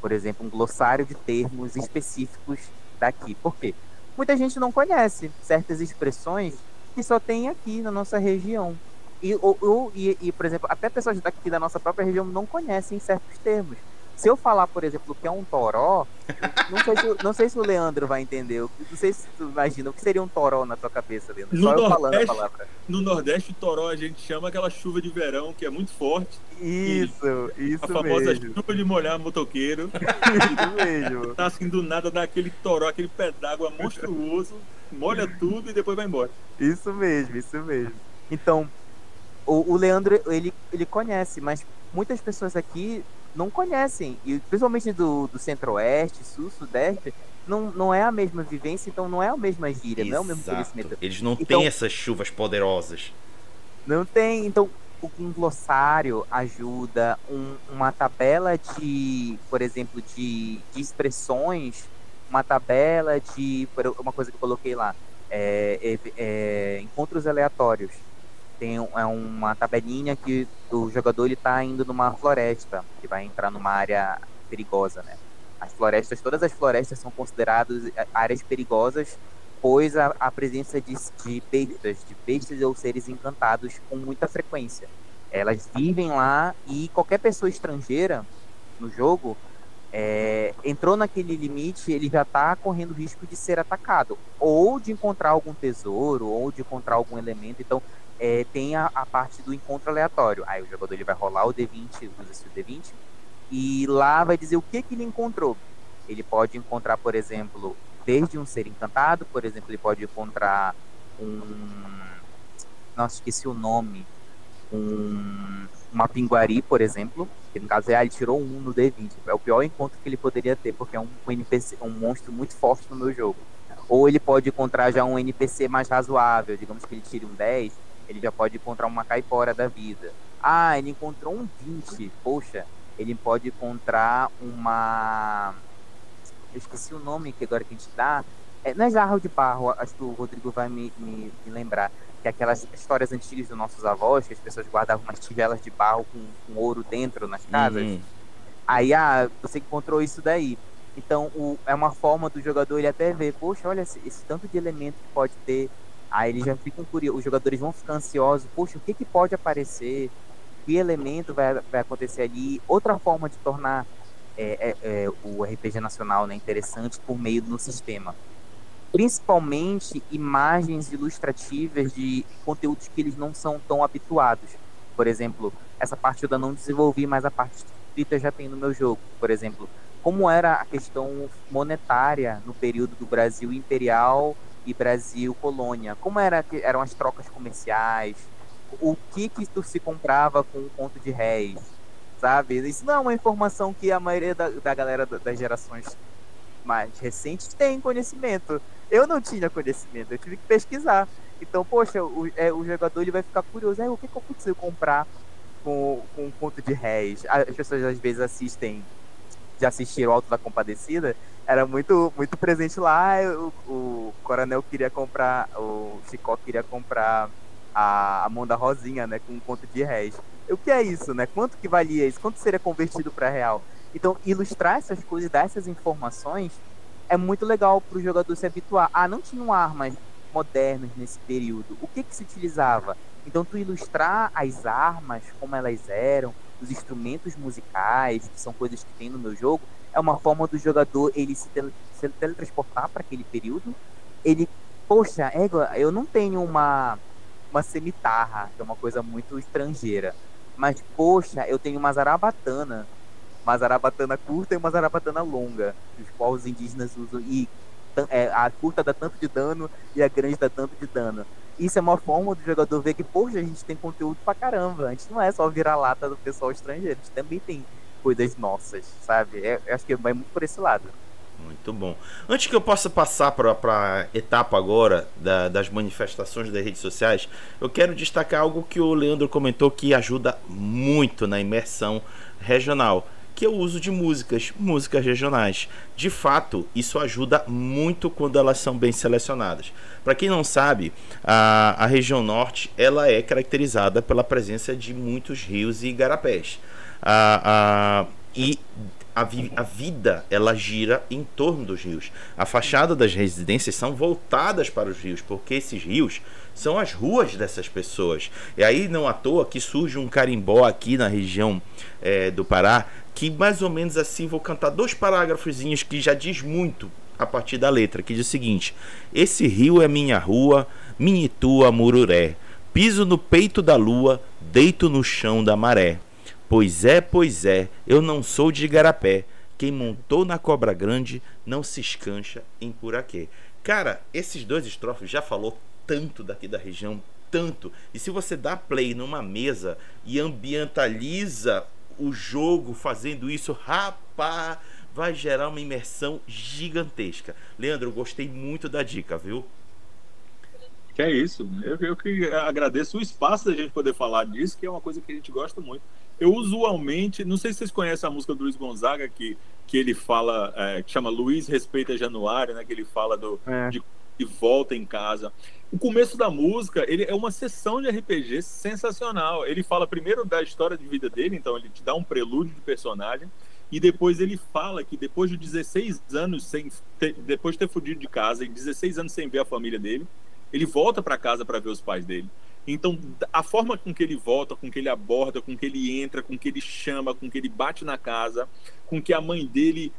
Speaker 2: Por exemplo, um glossário de termos específicos daqui. Por quê? Muita gente não conhece certas expressões que só tem aqui na nossa região. E, por exemplo, até pessoas daqui da nossa própria região não conhecem certos termos. Se eu falar, por exemplo, que é um toró, não sei se o Leandro vai entender. Não sei se tu imagina o que seria um toró na tua cabeça, Leandro. Só eu falando a palavra.
Speaker 3: No Nordeste, toró a gente chama aquela chuva de verão que é muito forte.
Speaker 2: Isso
Speaker 3: A famosa
Speaker 2: mesmo.
Speaker 3: chuva de molhar motoqueiro.
Speaker 2: Isso mesmo.
Speaker 3: Tá assim, do nada, dá aquele toró, aquele pé d'água monstruoso, molha tudo e depois vai embora.
Speaker 2: Isso mesmo. Então, o Leandro, ele conhece, mas muitas pessoas aqui não conhecem, e principalmente do centro-oeste, sul, sudeste, não é a mesma vivência, então não é a mesma gíria, não é o mesmo conhecimento.
Speaker 1: Eles não têm essas chuvas poderosas.
Speaker 2: Não tem, então um glossário ajuda, uma tabela de, por exemplo, de expressões, uma tabela de, uma coisa que eu coloquei lá, encontros aleatórios. Tem uma tabelinha que o jogador está indo numa floresta, que vai entrar numa área perigosa, né? Todas as florestas são consideradas áreas perigosas depois a presença de bestas ou seres encantados com muita frequência. Elas vivem lá e qualquer pessoa estrangeira no jogo entrou naquele limite, ele já está correndo risco de ser atacado, ou de encontrar algum tesouro, ou de encontrar algum elemento. Então, tem a parte do encontro aleatório. Aí o jogador ele vai rolar o D20, usa-se o D20, e lá vai dizer o que ele encontrou. Ele pode encontrar, por exemplo, desde um ser encantado, por exemplo, ele pode encontrar nossa, esqueci o nome, uma pinguari, por exemplo, que no caso ele tirou 1 no D20. É o pior encontro que ele poderia ter, porque é um NPC, um monstro muito forte no meu jogo. Ou ele pode encontrar já um NPC mais razoável, digamos que ele tire um 10, ele já pode encontrar uma caipora da vida. Ah, ele encontrou um 20, poxa, ele pode encontrar uma... Eu esqueci o nome que agora que a gente dá. Não é jarro de barro, acho que o Rodrigo vai me lembrar. Que é aquelas histórias antigas dos nossos avós, que as pessoas guardavam umas tigelas de barro com ouro dentro nas casas. Aí, você encontrou isso daí. Então, é uma forma do jogador ele até ver, poxa, olha esse tanto de elemento que pode ter. Aí eles já ficam curiosos, os jogadores vão ficar ansiosos, poxa, o que pode aparecer? Que elemento vai acontecer ali? Outra forma de tornar o RPG nacional, né, interessante por meio do sistema. Principalmente imagens ilustrativas de conteúdos que eles não são tão habituados. Por exemplo, essa parte eu ainda não desenvolvi, mas a parte escrita já tem no meu jogo. Por exemplo, como era a questão monetária no período do Brasil Imperial e Brasil Colônia. Como eram as trocas comerciais, o que tu se comprava com o conto de réis, sabe? Isso não é uma informação que a maioria da galera das gerações mais recentes tem conhecimento. Eu não tinha conhecimento, eu tive que pesquisar. Então, poxa, o jogador ele vai ficar curioso. O que eu consigo comprar com um conto de réis? As pessoas às vezes já assistiram o Alto da Compadecida, era muito, muito presente lá. O Coronel queria comprar, o Chicó queria comprar a mão da Rosinha, né, com um conto de réis. O que é isso, né? Quanto que valia isso? Quanto seria convertido para real? Então, ilustrar essas coisas, dar essas informações é muito legal para o jogador se habituar. Não tinham armas modernas nesse período. O que se utilizava? Então, tu ilustrar as armas, como elas eram, os instrumentos musicais, que são coisas que tem no meu jogo, é uma forma do jogador ele se teletransportar para aquele período. Ele, poxa, eu não tenho uma cimitarra, que é uma coisa muito estrangeira. Mas, poxa, eu tenho uma zarabatana curta e uma zarabatana longa, os quais os indígenas usam, e a curta dá tanto de dano e a grande dá tanto de dano. Isso é uma forma do jogador ver que, poxa, a gente tem conteúdo pra caramba, a gente não é só vira-lata do pessoal estrangeiro, a gente também tem coisas nossas, sabe? Eu acho que vai muito por esse lado.
Speaker 1: Muito bom. Antes que eu possa passar para a etapa agora das manifestações das redes sociais, eu quero destacar algo que o Leandro comentou que ajuda muito na imersão regional, que é o uso de músicas regionais. De fato, isso ajuda muito quando elas são bem selecionadas. Para quem não sabe, a região norte ela é caracterizada pela presença de muitos rios e igarapés. E a vida ela gira em torno dos rios. A fachada das residências são voltadas para os rios, porque esses rios são as ruas dessas pessoas. E aí não à toa que surge um carimbó aqui na região do Pará, que mais ou menos assim, vou cantar 2 parágrafozinhos que já diz muito a partir da letra, que diz o seguinte: esse rio é minha rua, minha e tua mururé, piso no peito da lua, deito no chão da maré. Pois é, eu não sou de igarapé, quem montou na cobra grande não se escancha em Puraquê. Cara, esses 2 estrofes já falou tanto daqui da região, tanto. E se você dá play numa mesa e ambientaliza o jogo fazendo isso, rapaz, vai gerar uma imersão gigantesca. Leandro, eu gostei muito da dica, viu?
Speaker 3: Que é isso. Eu que agradeço o espaço da gente poder falar disso, que é uma coisa que a gente gosta muito. Eu usualmente, não sei se vocês conhecem a música do Luiz Gonzaga, que ele fala, que chama Luiz Respeita Januário, né? Que ele fala de volta em casa. O começo da música, ele é uma sessão de RPG sensacional. Ele fala primeiro da história de vida dele, então ele te dá um prelúdio de personagem, E depois ele fala que depois de 16 anos depois de ter fugido de casa, e 16 anos sem ver a família dele, ele volta para casa para ver os pais dele. Então, a forma com que ele volta, com que ele aborda, com que ele entra, com que ele chama, com que ele bate na casa, com que a mãe dele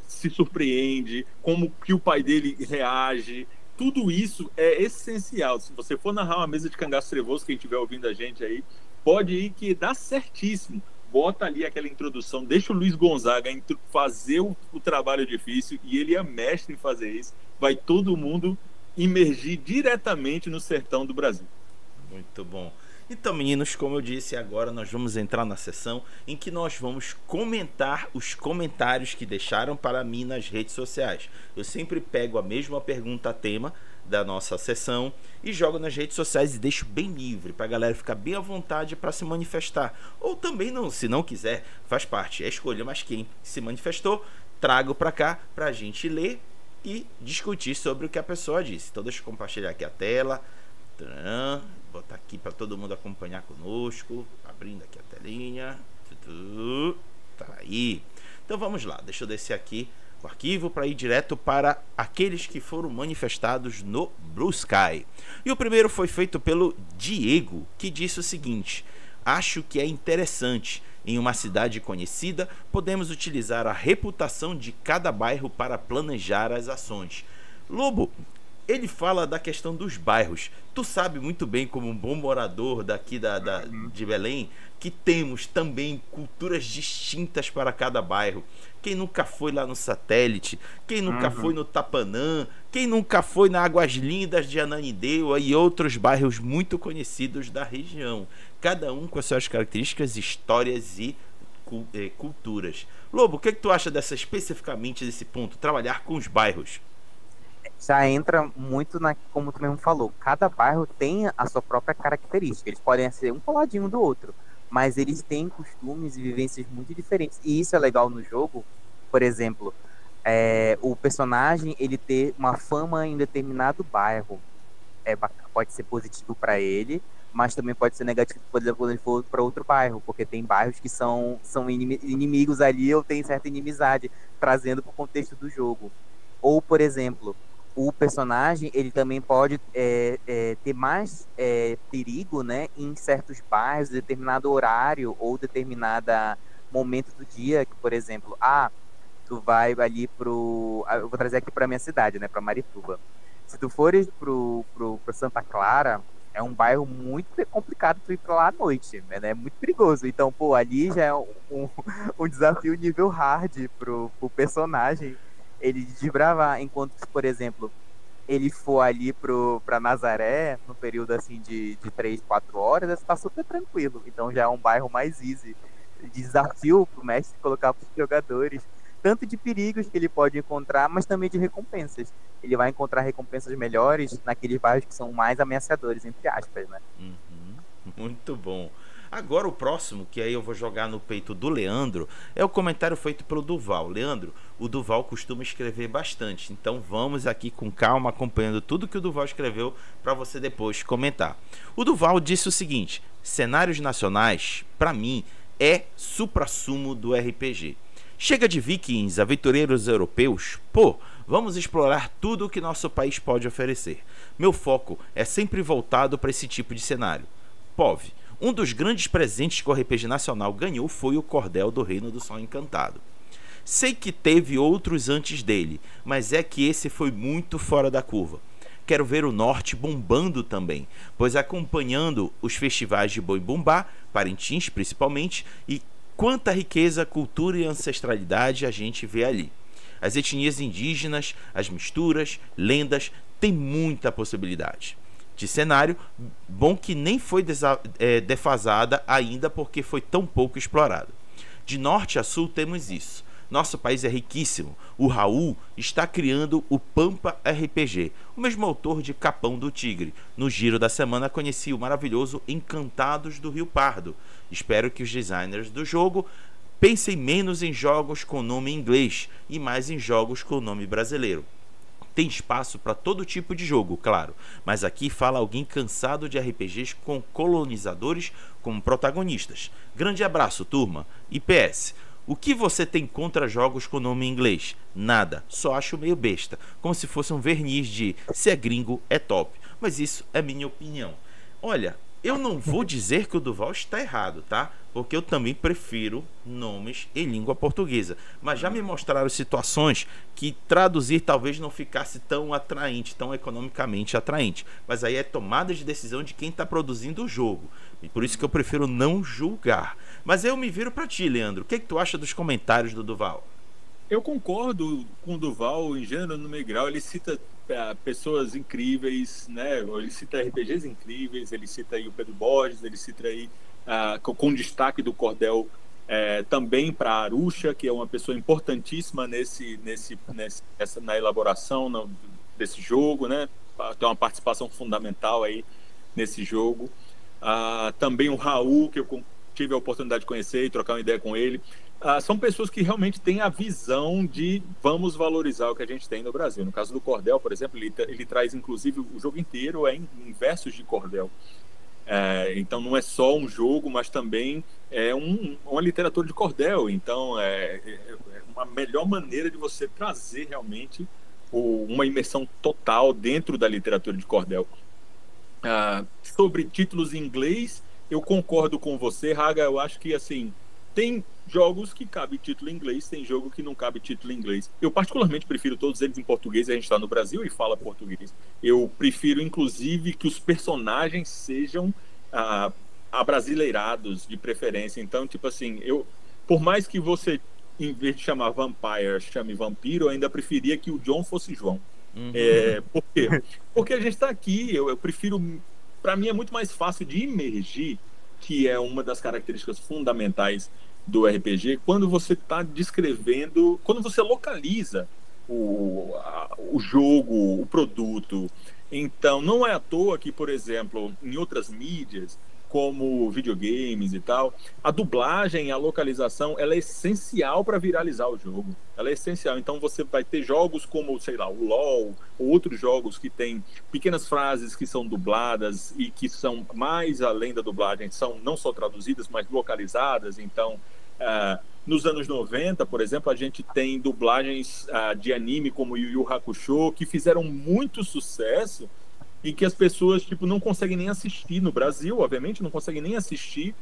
Speaker 3: se surpreende, como que o pai dele reage, tudo isso é essencial. Se você for narrar uma mesa de cangaço trevoso, quem estiver ouvindo a gente aí, pode ir que dá certíssimo. Bota ali aquela introdução, deixa o Luiz Gonzaga fazer o trabalho difícil, e ele é mestre em fazer isso. Vai todo mundo imergir diretamente no sertão do Brasil.
Speaker 1: Muito bom. Então, meninos, como eu disse, agora nós vamos entrar na sessão em que nós vamos comentar os comentários que deixaram para mim nas redes sociais. Eu sempre pego a mesma pergunta tema da nossa sessão e jogo nas redes sociais e deixo bem livre para a galera ficar bem à vontade para se manifestar. Ou também, não, se não quiser, faz parte, é escolha, mas quem se manifestou, trago para cá para a gente ler e discutir sobre o que a pessoa disse. Então deixa eu compartilhar aqui a tela, botar aqui para todo mundo acompanhar conosco, abrindo aqui a telinha, tá aí. Então vamos lá, deixa eu descer aqui o arquivo para ir direto para aqueles que foram manifestados no Blue Sky. E o primeiro foi feito pelo Diego, que disse o seguinte: acho que é interessante. Em uma cidade conhecida, podemos utilizar a reputação de cada bairro para planejar as ações. Lobo, ele fala da questão dos bairros. Tu sabe muito bem, como um bom morador daqui de Belém, que temos também culturas distintas para cada bairro. Quem nunca foi lá no Satélite, quem nunca foi no Tapanã, quem nunca foi na Águas Lindas de Ananindeua e outros bairros muito conhecidos da região. Cada um com as suas características, histórias e culturas. Lobo, o que tu acha especificamente desse ponto, trabalhar com os bairros?
Speaker 2: Já entra muito como tu mesmo falou, cada bairro tem a sua própria característica. Eles podem ser um coladinho do outro, mas eles têm costumes e vivências muito diferentes. E isso é legal no jogo. Por exemplo, o personagem ele ter uma fama em determinado bairro pode ser positivo para ele, mas também pode ser negativo quando ele for para outro bairro, porque tem bairros que são inimigos ali ou tem certa inimizade, trazendo para o contexto do jogo. Ou, por exemplo, o personagem ele também pode ter mais perigo, né, em certos bairros, determinado horário ou determinado momento do dia, que, por exemplo, tu vai ali eu vou trazer aqui para minha cidade, né, para Marituba. Se tu fores pro Santa Clara, é um bairro muito complicado tu ir pra lá à noite, né? É muito perigoso. Então, ali já é um desafio nível hard pro personagem ele desbravar. Enquanto, por exemplo, ele for ali pra Nazaré, no período assim de 3, 4 horas, tá super tranquilo. Então já é um bairro mais easy. Desafio pro mestre colocar pros jogadores, tanto de perigos que ele pode encontrar, mas também de recompensas. Ele vai encontrar recompensas melhores naqueles bairros que são mais ameaçadores, entre aspas, né?
Speaker 1: Muito bom. Agora o próximo, que aí eu vou jogar no peito do Leandro, é o comentário feito pelo Duval. Leandro, o Duval costuma escrever bastante, então vamos aqui com calma, acompanhando tudo que o Duval escreveu para você depois comentar. O Duval disse o seguinte: cenários nacionais, para mim, é suprassumo do RPG. Chega de vikings, aventureiros europeus, vamos explorar tudo o que nosso país pode oferecer. Meu foco é sempre voltado para esse tipo de cenário. POV, um dos grandes presentes que o RPG nacional ganhou foi o Cordel do Reino do Sol Encantado. Sei que teve outros antes dele, mas é que esse foi muito fora da curva. Quero ver o Norte bombando também, pois acompanhando os festivais de Boi Bumbá, Parintins principalmente, e quanta riqueza, cultura e ancestralidade a gente vê ali. As etnias indígenas, as misturas, lendas, tem muita possibilidade. De cenário, bom que nem foi defasada ainda porque foi tão pouco explorado. De norte a sul temos isso. Nosso país é riquíssimo. O Raul está criando o Pampa RPG, o mesmo autor de Capão do Tigre. No giro da semana conheci o maravilhoso Encantados do Rio Pardo. Espero que os designers do jogo pensem menos em jogos com nome em inglês e mais em jogos com nome brasileiro. Tem espaço para todo tipo de jogo, claro, mas aqui fala alguém cansado de RPGs com colonizadores como protagonistas. Grande abraço, turma. E PS, O que você tem contra jogos com nome em inglês? Nada, só acho meio besta, como se fosse um verniz de se é gringo é top. Mas isso é minha opinião. Olha, eu não vou dizer que o Duval está errado, tá? Porque eu também prefiro nomes em língua portuguesa. Mas já me mostraram situações que traduzir talvez não ficasse tão atraente, tão economicamente atraente. Mas aí é tomada de decisão de quem está produzindo o jogo. E por isso que eu prefiro não julgar. Mas eu me viro para ti, Leandro. O que tu acha dos comentários do Duval?
Speaker 3: Eu concordo com o Duval, em gênero, no grau. Ele cita pessoas incríveis, né? Ele cita RPGs incríveis, ele cita aí o Pedro Borges, ele cita aí com destaque do Cordel também para a Arusha, que é uma pessoa importantíssima na elaboração desse jogo, né? Tem uma participação fundamental aí nesse jogo. Também o Raul, que eu tive a oportunidade de conhecer e trocar uma ideia com ele. São pessoas que realmente têm a visão de vamos valorizar o que a gente tem no Brasil. No caso do Cordel, por exemplo, ele traz inclusive o jogo inteiro em versos de Cordel. Então não é só um jogo, mas também é uma literatura de Cordel. Então é uma melhor maneira de você trazer realmente uma imersão total dentro da literatura de Cordel. Sobre títulos em inglês, eu concordo com você, Raga. Eu acho que assim, tem jogos que cabe título em inglês, tem jogo que não cabe título em inglês. Eu particularmente prefiro todos eles em português, a gente está no Brasil e fala português. Eu prefiro, inclusive, que os personagens sejam abrasileirados, de preferência. Então, tipo assim, por mais que você, em vez de chamar Vampire, chame Vampiro, eu ainda preferia que o John fosse João.
Speaker 1: Uhum.
Speaker 3: Por quê? Porque a gente está aqui, eu prefiro... Para mim é muito mais fácil de imergir, que é uma das características fundamentais do RPG, quando você está descrevendo, quando você localiza o jogo, o produto. Então, não é à toa que, por exemplo, em outras mídias, como videogames e tal, a dublagem, a localização, ela é essencial para viralizar o jogo. Ela é essencial. Então você vai ter jogos como, sei lá, o LoL, ou outros jogos que tem pequenas frases que são dubladas e que são mais além da dublagem, são não só traduzidas, mas localizadas. Então, nos anos 90, por exemplo, a gente tem dublagens de anime como Yu Yu Hakusho, que fizeram muito sucesso e que as pessoas tipo, não conseguem nem assistir no Brasil, obviamente, não conseguem nem assistir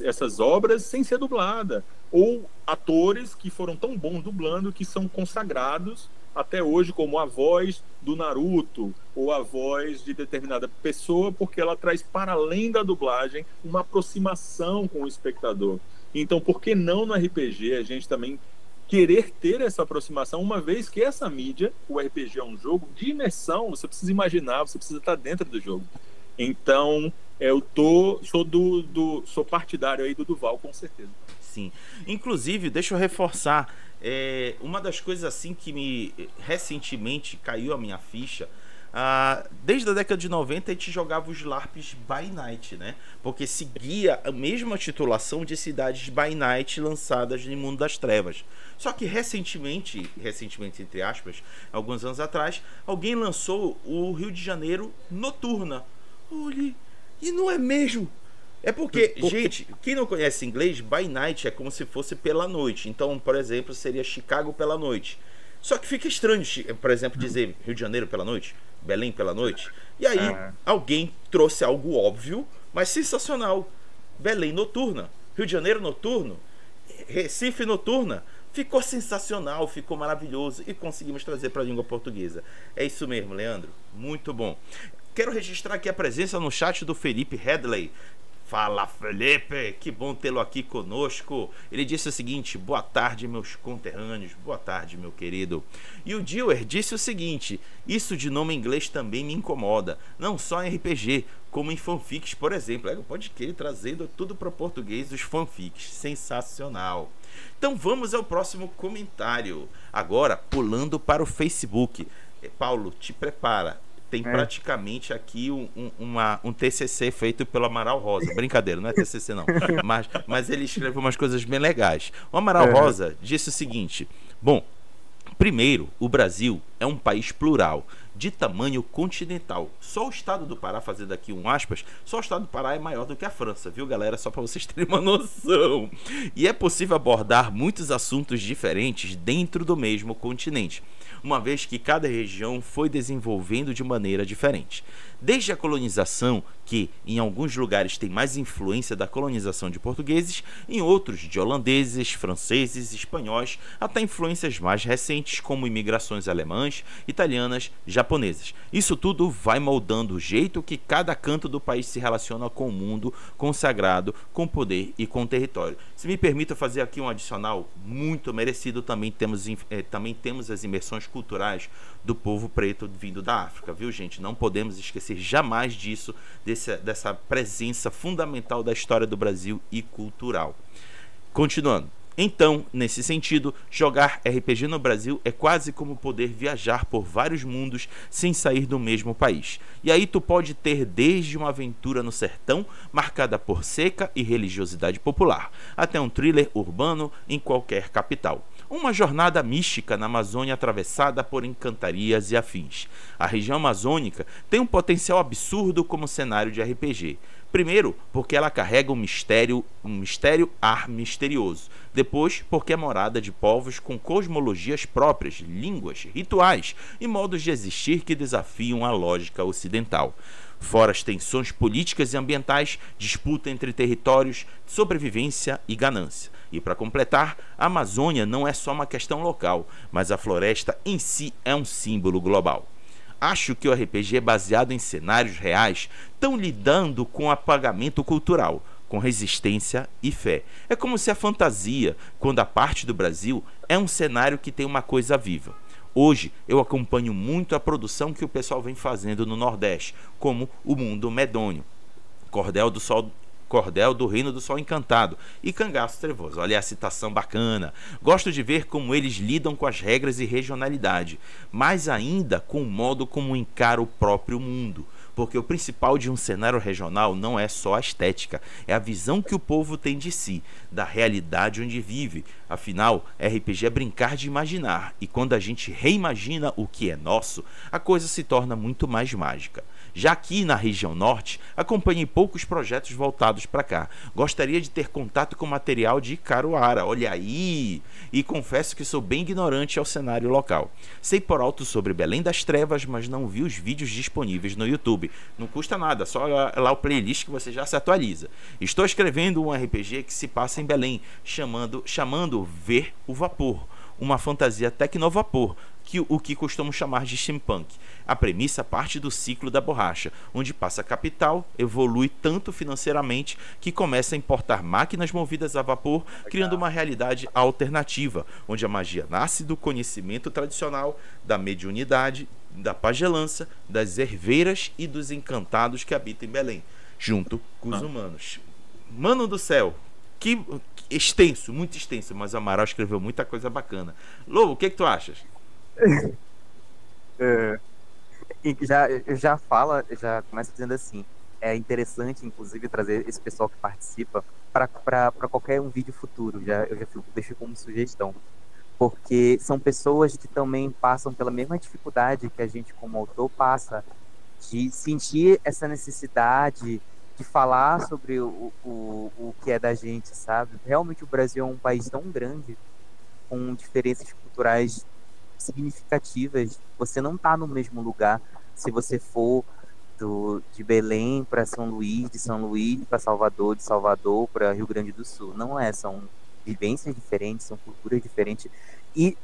Speaker 3: essas obras sem ser dublada. Ou atores que foram tão bons dublando que são consagrados até hoje como a voz do Naruto ou a voz de determinada pessoa, porque ela traz para além da dublagem uma aproximação com o espectador. Então, por que não no RPG a gente também querer ter essa aproximação, uma vez que essa mídia, o RPG é um jogo de imersão, você precisa imaginar, você precisa estar dentro do jogo. Então, eu sou partidário aí do Duval, com certeza.
Speaker 1: Sim. Inclusive, deixa eu reforçar, uma das coisas assim que recentemente caiu a minha ficha. Desde a década de 90 a gente jogava os LARPs by night, né? Porque seguia a mesma titulação de cidades by night lançadas no Mundo das Trevas. Só que recentemente entre aspas, alguns anos atrás, alguém lançou o Rio de Janeiro Noturna. Olha, e não é mesmo? É porque, gente, quem não conhece inglês, by night é como se fosse pela noite. Então, por exemplo, seria Chicago pela noite. Só que fica estranho, por exemplo, dizer Rio de Janeiro pela noite, Belém pela noite. E aí, alguém trouxe algo óbvio, mas sensacional. Belém Noturna, Rio de Janeiro Noturno, Recife Noturna. Ficou sensacional, ficou maravilhoso e conseguimos trazer para a língua portuguesa. É isso mesmo, Leandro. Muito bom. Quero registrar aqui a presença no chat do Felipe Headley. Fala, Felipe, que bom tê-lo aqui conosco. Ele disse o seguinte: boa tarde, meus conterrâneos, boa tarde, meu querido. E o Dewar disse o seguinte: isso de nome em inglês também me incomoda, não só em RPG, como em fanfics, por exemplo. Pode querer trazendo tudo para português, os fanfics, sensacional. Então vamos ao próximo comentário. Agora, pulando para o Facebook. Paulo, te prepara. Tem praticamente aqui um TCC feito pelo Amaral Rosa. Brincadeira, não é TCC não. Mas ele escreveu umas coisas bem legais. O Amaral Rosa disse o seguinte: bom, primeiro, o Brasil é um país plural, de tamanho continental. Só o estado do Pará, fazendo aqui um aspas, só o estado do Pará é maior do que a França, viu, galera? Só para vocês terem uma noção. E é possível abordar muitos assuntos diferentes dentro do mesmo continente, uma vez que cada região foi desenvolvendo de maneira diferente. Desde a colonização, que em alguns lugares tem mais influência da colonização de portugueses, em outros de holandeses, franceses, espanhóis, até influências mais recentes como imigrações alemãs, italianas, japonesas. Isso tudo vai moldando o jeito que cada canto do país se relaciona com o mundo, com o sagrado, com o poder e com o território. Se me permita fazer aqui um adicional muito merecido, também temos as imersões culturais do povo preto vindo da África, viu, gente? Não podemos esquecer jamais disso, dessa presença fundamental da história do Brasil e cultural. Continuando. Então, nesse sentido, jogar RPG no Brasil é quase como poder viajar por vários mundos sem sair do mesmo país. E aí tu pode ter desde uma aventura no sertão, marcada por seca e religiosidade popular, até um thriller urbano em qualquer capital. Uma jornada mística na Amazônia atravessada por encantarias e afins. A região amazônica tem um potencial absurdo como cenário de RPG. Primeiro, porque ela carrega um mistério ar misterioso. Depois, porque é morada de povos com cosmologias próprias, línguas, rituais e modos de existir que desafiam a lógica ocidental. Fora as tensões políticas e ambientais, disputa entre territórios, sobrevivência e ganância. E para completar, a Amazônia não é só uma questão local, mas a floresta em si é um símbolo global. Acho que o RPG é baseado em cenários reais, estão lidando com apagamento cultural, com resistência e fé. É como se a fantasia, quando a parte do Brasil, é um cenário que tem uma coisa viva. Hoje eu acompanho muito a produção que o pessoal vem fazendo no Nordeste, como O Mundo Medonho, Cordel do Reino do Sol Encantado e Cangaço Trevoso. Olha a citação bacana. Gosto de ver como eles lidam com as regras e regionalidade, mas ainda com o modo como encara o próprio mundo. Porque o principal de um cenário regional não é só a estética, é a visão que o povo tem de si, da realidade onde vive. Afinal, RPG é brincar de imaginar, e quando a gente reimagina o que é nosso, a coisa se torna muito mais mágica. Já aqui na região norte, acompanhei poucos projetos voltados para cá. Gostaria de ter contato com material de Caruara, olha aí! E confesso que sou bem ignorante ao cenário local. Sei por alto sobre Belém das Trevas, mas não vi os vídeos disponíveis no YouTube. Não custa nada, só lá o playlist que você já se atualiza. Estou escrevendo um RPG que se passa em Belém, chamando Ver o Vapor, uma fantasia tecnovapor, o que costumam chamar de steampunk. A premissa parte do ciclo da borracha, onde passa a capital, evolui tanto financeiramente que começa a importar máquinas movidas a vapor, criando uma realidade alternativa, onde a magia nasce do conhecimento tradicional, da mediunidade, da pagelança, das herveiras e dos encantados que habitam em Belém, junto com os humanos. Mano do céu, que extenso, muito extenso, mas o Amaral escreveu muita coisa bacana. Lobo, o que tu achas?
Speaker 2: Já começa dizendo assim, é interessante inclusive trazer esse pessoal que participa para qualquer um vídeo futuro, eu já deixo como sugestão, porque são pessoas que também passam pela mesma dificuldade que a gente como autor passa, de sentir essa necessidade de falar sobre o que é da gente, sabe? Realmente o Brasil é um país tão grande, com diferenças culturais significativas. Você não está no mesmo lugar se você for de Belém para São Luís, de São Luís para Salvador, de Salvador para Rio Grande do Sul. Não é, são vivências diferentes, são culturas diferentes. E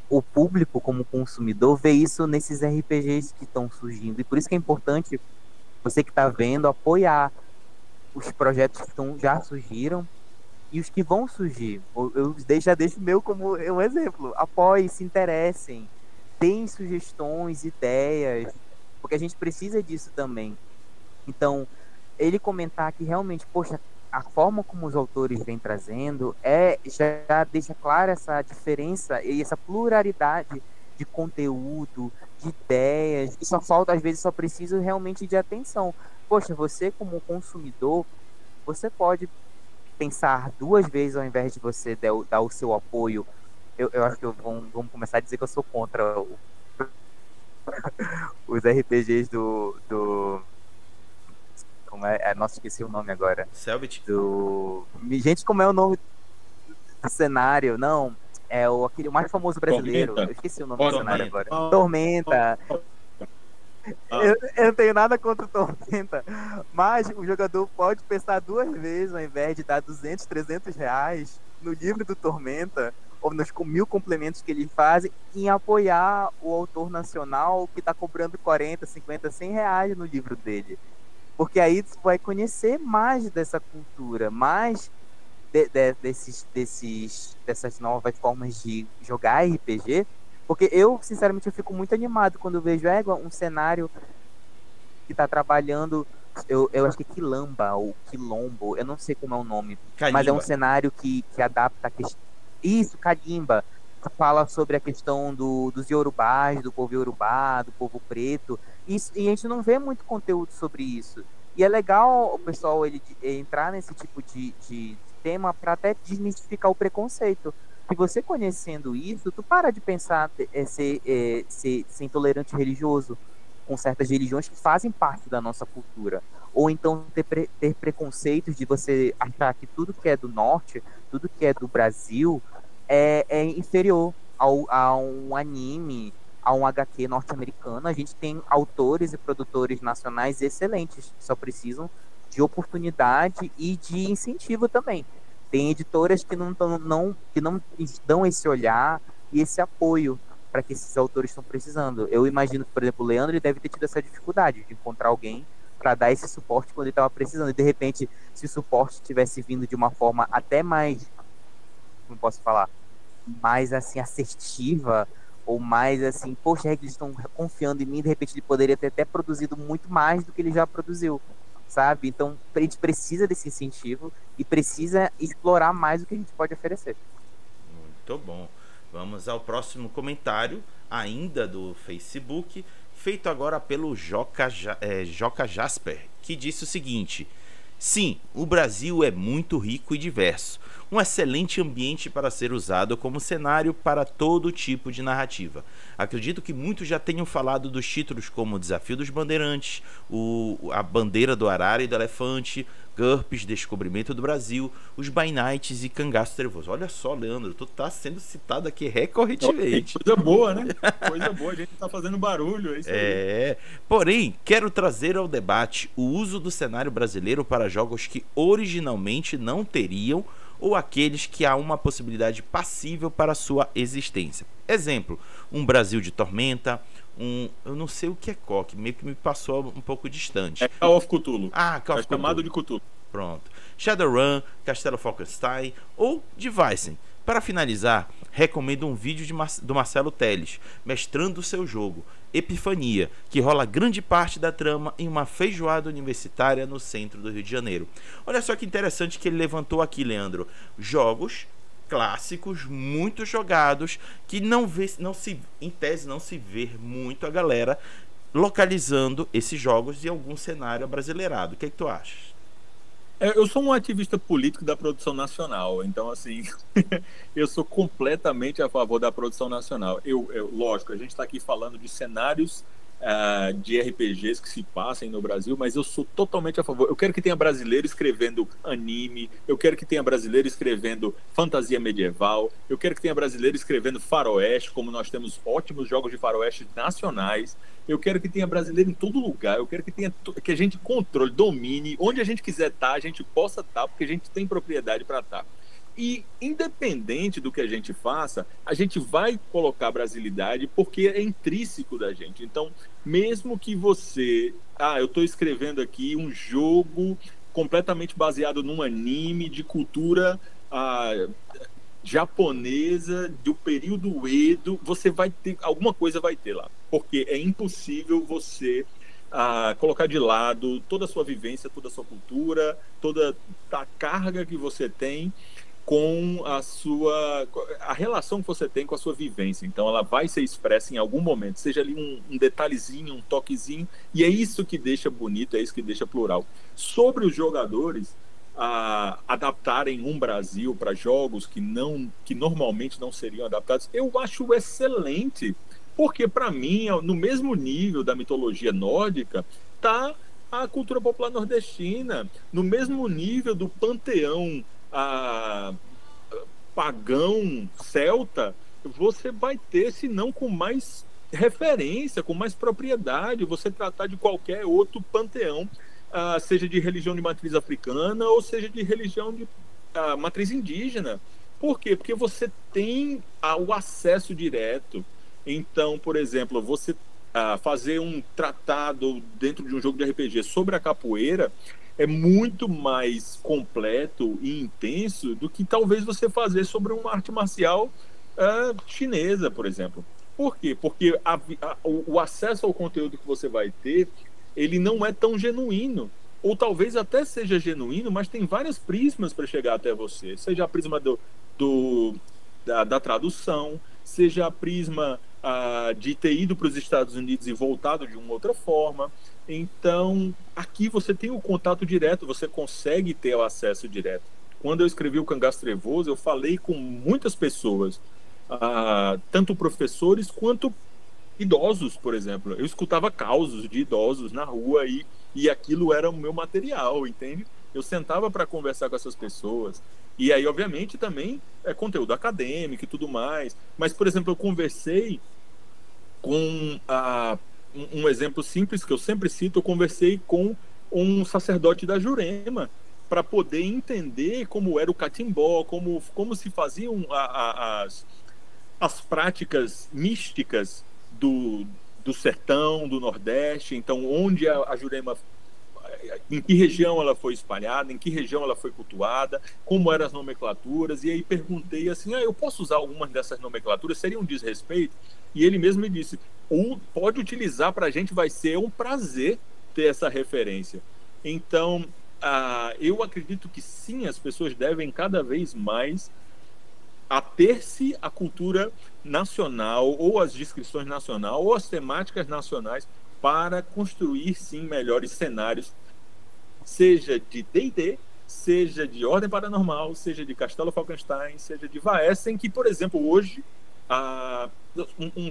Speaker 2: o público, como consumidor, vê isso nesses RPGs que estão surgindo. E por isso que é importante você que está vendo apoiar os projetos que já surgiram e os que vão surgir. Eu já deixo o meu como um exemplo. Apoiem, se interessem, deem sugestões, ideias, porque a gente precisa disso também. Então, ele comentar que realmente, poxa, a forma como os autores vêm trazendo já deixa clara essa diferença e essa pluralidade de conteúdo, de ideias, e só falta, às vezes, só precisa realmente de atenção. Poxa, você como consumidor, você pode pensar duas vezes ao invés de você dar o seu apoio. Eu acho que vamos começar a dizer que eu sou contra os RPGs do como é? Nossa, esqueci o nome agora.
Speaker 1: Selbit?
Speaker 2: Gente, como é o nome do cenário? Não, é aquele mais famoso brasileiro.
Speaker 3: Tormenta.
Speaker 2: Eu esqueci o nome do cenário agora.
Speaker 3: Ah.
Speaker 2: Tormenta.
Speaker 3: Ah.
Speaker 2: Eu não tenho nada contra o Tormenta, mas o jogador pode pensar 2 vezes ao invés de dar 200, 300 reais no livro do Tormenta ou nos 1000 complementos que ele faz em apoiar o autor nacional que está cobrando 40, 50, 100 reais no livro dele. Porque aí você vai conhecer mais dessa cultura, mais dessas novas formas de jogar RPG. Porque eu, sinceramente, eu fico muito animado quando eu vejo um cenário que está trabalhando, eu acho que é Quilamba ou Quilombo, eu não sei como é o nome,
Speaker 1: Calimba.
Speaker 2: mas é um cenário que adapta isso, Calimba, que fala sobre a questão dos Yorubás, do povo Yorubá, do povo preto, e a gente não vê muito conteúdo sobre isso. E é legal o pessoal entrar nesse tipo de tema para até desmistificar o preconceito. E você conhecendo isso, tu para de pensar ser intolerante religioso com certas religiões que fazem parte da nossa cultura. Ou então ter preconceitos de você achar que tudo que é do norte, tudo que é do Brasil, é inferior a um anime, a um HQ norte-americano. A gente tem autores e produtores nacionais excelentes, que só precisam de oportunidade e de incentivo também. Tem editoras que não dão esse olhar e esse apoio para que esses autores estão precisando. Eu imagino que, por exemplo, o Leandro ele deve ter tido essa dificuldade de encontrar alguém para dar esse suporte quando ele estava precisando. E, de repente, se o suporte tivesse vindo de uma forma até mais, como posso falar, mais assim, assertiva, ou mais assim, poxa, eles estão confiando em mim, de repente ele poderia ter até produzido muito mais do que ele já produziu. Sabe? Então, a gente precisa desse incentivo e precisa explorar mais o que a gente pode oferecer.
Speaker 1: Muito bom. Vamos ao próximo comentário, ainda do Facebook, feito agora pelo Joca Jasper, que disse o seguinte: sim, o Brasil é muito rico e diverso. Um excelente ambiente para ser usado como cenário para todo tipo de narrativa. Acredito que muitos já tenham falado dos títulos como o Desafio dos Bandeirantes, a Bandeira do Arara e do Elefante, GURPS, Descobrimento do Brasil, os By Nights e Cangaço Trevoso. Olha só, Leandro, tu tá sendo citado aqui recorrentemente.
Speaker 3: Coisa boa, né? Coisa boa, a gente tá fazendo barulho, é isso aí.
Speaker 1: Porém, quero trazer ao debate o uso do cenário brasileiro para jogos que originalmente não teriam ou aqueles que há uma possibilidade passível para sua existência. Exemplo, um Brasil de Tormenta, eu não sei o que é COC, meio que me passou um pouco distante.
Speaker 3: É Call of Cthulhu.
Speaker 1: Call of Cthulhu.
Speaker 3: Chamado de Cthulhu.
Speaker 1: Pronto. Shadowrun, Castelo Falkenstein ou de Weissen. Para finalizar, recomendo um vídeo do Marcelo Teles, mestrando o seu jogo, Epifania, que rola grande parte da trama em uma feijoada universitária no centro do Rio de Janeiro. Olha só que interessante que ele levantou aqui, Leandro. Jogos clássicos, muito jogados, que em tese não se vê muito a galera localizando esses jogos em algum cenário abrasileirado. O que é que tu achas?
Speaker 3: Eu sou um ativista político da produção nacional, então assim, eu sou completamente a favor da produção nacional. Lógico, a gente está aqui falando de cenários de RPGs que se passem no Brasil, mas eu sou totalmente a favor. Eu quero que tenha brasileiro escrevendo anime, eu quero que tenha brasileiro escrevendo fantasia medieval, eu quero que tenha brasileiro escrevendo faroeste, como nós temos ótimos jogos de faroeste nacionais. Eu quero que tenha brasileiro em todo lugar, eu quero que a gente controle, domine, onde a gente quiser estar, a gente possa estar, porque a gente tem propriedade para estar. E independente do que a gente faça, a gente vai colocar brasilidade porque é intrínseco da gente. Então, mesmo que você... eu estou escrevendo aqui um jogo completamente baseado num anime de cultura japonesa do período Edo, você vai ter... Alguma coisa vai ter lá. Porque é impossível você colocar de lado toda a sua vivência, toda a sua cultura, toda a carga que você tem com a relação que você tem com a sua vivência. Então ela vai ser expressa em algum momento, seja ali um detalhezinho, um toquezinho, e é isso que deixa bonito, é isso que deixa plural. Sobre os jogadores adaptarem um Brasil para jogos que normalmente não seriam adaptados, eu acho excelente Porque, para mim, no mesmo nível da mitologia nórdica, está a cultura popular nordestina, no mesmo nível do panteão pagão celta, você vai ter, se não com mais referência, com mais propriedade, você tratar de qualquer outro panteão, seja de religião de matriz africana ou seja de religião de matriz indígena. Por quê? Porque você tem o acesso direto. Então, por exemplo, você fazer um tratado dentro de um jogo de RPG sobre a capoeira é muito mais completo e intenso do que talvez você fazer sobre uma arte marcial chinesa, por exemplo. Por quê? Porque o acesso ao conteúdo que você vai ter, ele não é tão genuíno. Ou talvez até seja genuíno, mas tem várias prismas para chegar até você. Seja a prisma da tradução, seja a prisma de ter ido para os Estados Unidos e voltado de uma outra forma. Então, aqui você tem o contato direto, você consegue ter o acesso direto. Quando eu escrevi o Cangaço Trevoso, eu falei com muitas pessoas, tanto professores quanto idosos, por exemplo. Eu escutava causos de idosos na rua e aquilo era o meu material, entende? Eu sentava para conversar com essas pessoas. E aí, obviamente, também é conteúdo acadêmico e tudo mais. Mas, por exemplo, eu conversei com um exemplo simples que eu sempre cito, eu conversei com um sacerdote da Jurema para poder entender como era o catimbó, como se faziam as práticas místicas do sertão, do Nordeste. Então, onde a Jurema, em que região ela foi espalhada, em que região ela foi cultuada, como eram as nomenclaturas. E aí perguntei assim, eu posso usar algumas dessas nomenclaturas? Seria um desrespeito? E ele mesmo me disse, pode utilizar, para a gente vai ser um prazer ter essa referência. Então, eu acredito que sim, as pessoas devem cada vez mais ater-se à cultura nacional, ou às descrições nacionais, ou às temáticas nacionais, para construir, sim, melhores cenários, seja de D&D, seja de Ordem Paranormal, seja de Castelo Falkenstein, seja de Vaesen, que, por exemplo, hoje,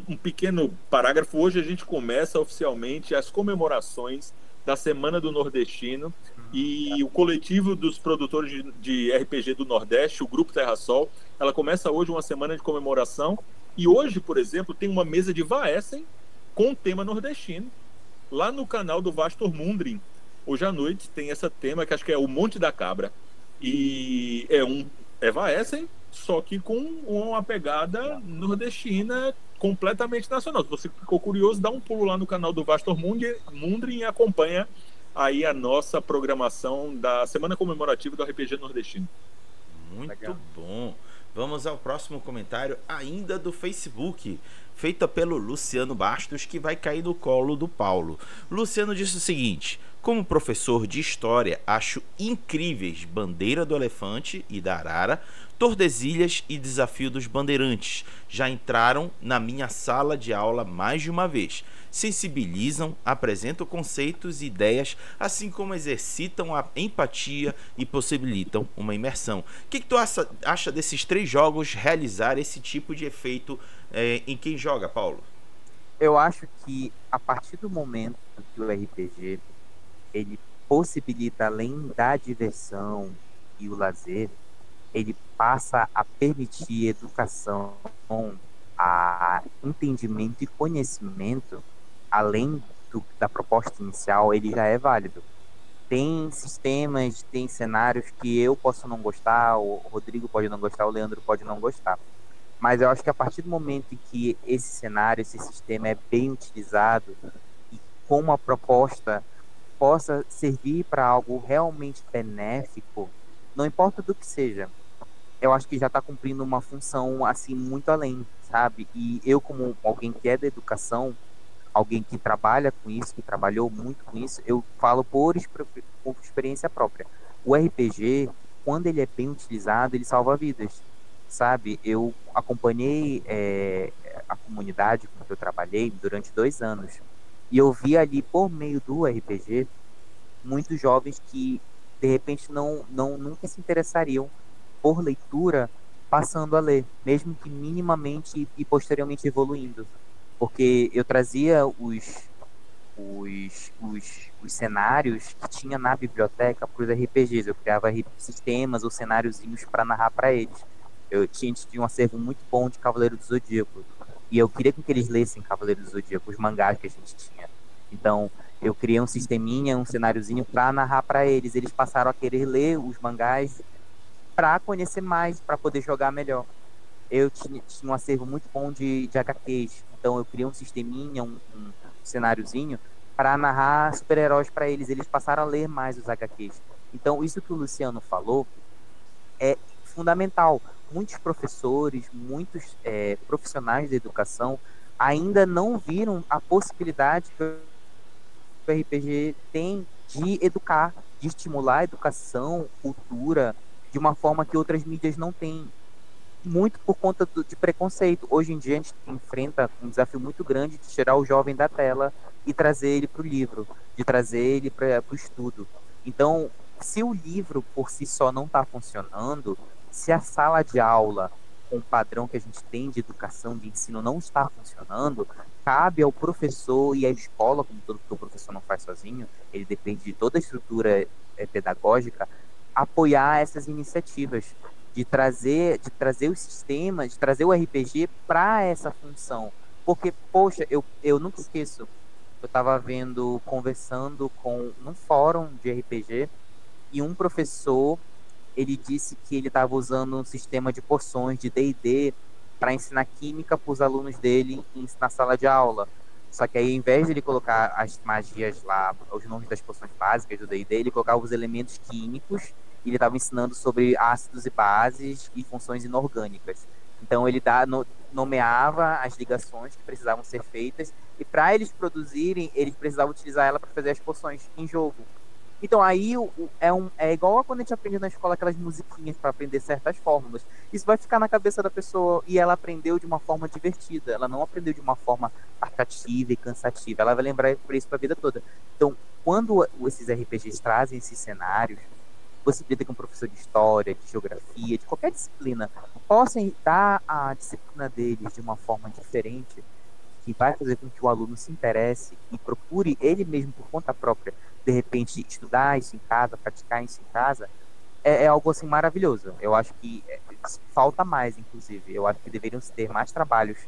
Speaker 3: um pequeno parágrafo, hoje a gente começa oficialmente as comemorações da Semana do Nordestino, e o coletivo dos produtores de RPG do Nordeste, o Grupo Terra Sol, ela começa hoje uma semana de comemoração, e hoje, por exemplo, tem uma mesa de Vaesen com tema nordestino, lá no canal do Vastor Mundrin. Hoje à noite tem esse tema, que acho que é o Monte da Cabra, e é Vaesen, só que com uma pegada nordestina completamente nacional. Se você ficou curioso, dá um pulo lá no canal do Vastor Mundrin e acompanha aí a nossa programação da Semana Comemorativa do RPG Nordestino.
Speaker 1: Muito legal. Bom. Vamos ao próximo comentário, ainda do Facebook, feita pelo Luciano Bastos, que vai cair no colo do Paulo. Luciano disse o seguinte: como professor de história, acho incríveis Bandeira do Elefante e da Arara, Tordesilhas e Desafio dos Bandeirantes. Já entraram na minha sala de aula mais de uma vez. Sensibilizam, apresentam conceitos e ideias, assim como exercitam a empatia e possibilitam uma imersão. O que tu acha desses 3 jogos realizar esse tipo de efeito em quem joga, Paulo?
Speaker 2: Eu acho que a partir do momento que o RPG ele possibilita, além da diversão e o lazer, ele passa a permitir educação, a entendimento e conhecimento, além da proposta inicial, ele já é válido. Tem sistemas, tem cenários que eu posso não gostar, o Rodrigo pode não gostar, o Leandro pode não gostar. Mas eu acho que a partir do momento em que esse cenário, esse sistema é bem utilizado e com uma proposta possa servir para algo realmente benéfico, não importa do que seja, eu acho que já está cumprindo uma função assim muito além, sabe? E eu, como alguém que é da educação, alguém que trabalha com isso, que trabalhou muito com isso, eu falo por experiência própria. O RPG, quando ele é bem utilizado, ele salva vidas, sabe? Eu acompanhei a comunidade com que eu trabalhei durante 2 anos, e eu vi ali, por meio do RPG, muitos jovens que, de repente, nunca se interessariam por leitura, passando a ler, mesmo que minimamente e posteriormente evoluindo. porque eu trazia os cenários que tinha na biblioteca para os RPGs. Eu criava sistemas ou cenáriozinhos para narrar para eles. Tinha um acervo muito bom de Cavaleiro do Zodíaco. E eu queria que eles lessem Cavaleiro do Zodíaco, os mangás que a gente tinha. Então, eu criei um sisteminha, um cenáriozinho para narrar para eles. Eles passaram a querer ler os mangás para conhecer mais, para poder jogar melhor. Eu tinha um acervo muito bom de HQs. Então, eu criei um sisteminha, um cenáriozinho para narrar super-heróis para eles. Eles passaram a ler mais os HQs. Então, isso que o Luciano falou é fundamental. Muitos professores, muitos profissionais da educação ainda não viram a possibilidade que o RPG tem de educar, de estimular a educação, cultura, de uma forma que outras mídias não têm. Muito por conta de preconceito. Hoje em dia a gente enfrenta um desafio muito grande de tirar o jovem da tela e trazer ele para o livro, de trazer ele para o estudo. Então, se o livro por si só não está funcionando, se a sala de aula com o padrão que a gente tem de educação, de ensino, não está funcionando, cabe ao professor e à escola, como todo que o professor não faz sozinho, ele depende de toda a estrutura pedagógica, apoiar essas iniciativas, de trazer os sistemas, de trazer o RPG para essa função. Porque, poxa, eu nunca esqueço, eu estava conversando num fórum de RPG, e um professor, ele disse que ele estava usando um sistema de poções de D&D para ensinar química para os alunos dele na sala de aula. Só que aí, ao invés de ele colocar as magias lá, os nomes das poções básicas do D&D, ele colocava os elementos químicos e ele estava ensinando sobre ácidos e bases e funções inorgânicas. Então, ele nomeava as ligações que precisavam ser feitas e para eles produzirem, eles precisavam utilizar ela para fazer as poções em jogo. Então aí é igual a quando a gente aprende na escola aquelas musiquinhas para aprender certas fórmulas. Isso vai ficar na cabeça da pessoa e ela aprendeu de uma forma divertida. Ela não aprendeu de uma forma taxativa e cansativa. Ela vai lembrar por isso para a vida toda. Então, quando esses RPGs trazem esses cenários, possibilita que um professor de história, de geografia, de qualquer disciplina, possam dar a disciplina deles de uma forma diferente, que vai fazer com que o aluno se interesse e procure ele mesmo por conta própria, de repente, estudar isso em casa, praticar isso em casa, é algo assim maravilhoso. Eu acho que falta mais, inclusive. Eu acho que deveriam ter mais trabalhos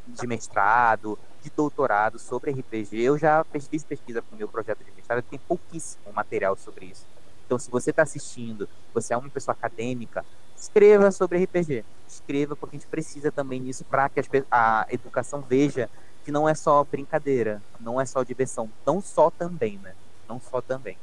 Speaker 2: de mestrado, de doutorado sobre RPG. Eu já fiz pesquisa para o meu projeto de mestrado, tem pouquíssimo material sobre isso. Então, se você está assistindo, você é uma pessoa acadêmica, escreva sobre RPG. Escreva, porque a gente precisa também disso para que a educação veja que não é só brincadeira, não é só diversão, não só também, né? Não só também.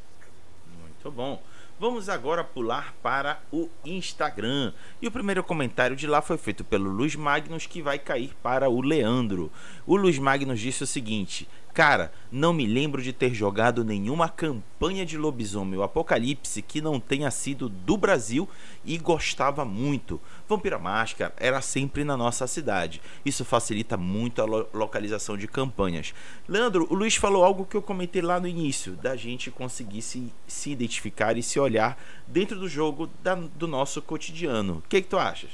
Speaker 1: Muito bom. Vamos agora pular para o Instagram. E o primeiro comentário de lá foi feito pelo Luiz Magnus, que vai cair para o Leandro. O Luiz Magnus disse o seguinte: cara, não me lembro de ter jogado nenhuma campanha de Lobisomem ou Apocalipse que não tenha sido do Brasil e gostava muito. Vampira Máscara era sempre na nossa cidade. Isso facilita muito a localização de campanhas. Leandro, o Luiz falou algo que eu comentei lá no início, da gente conseguir se identificar e se olhar dentro do jogo do nosso cotidiano. O que tu achas?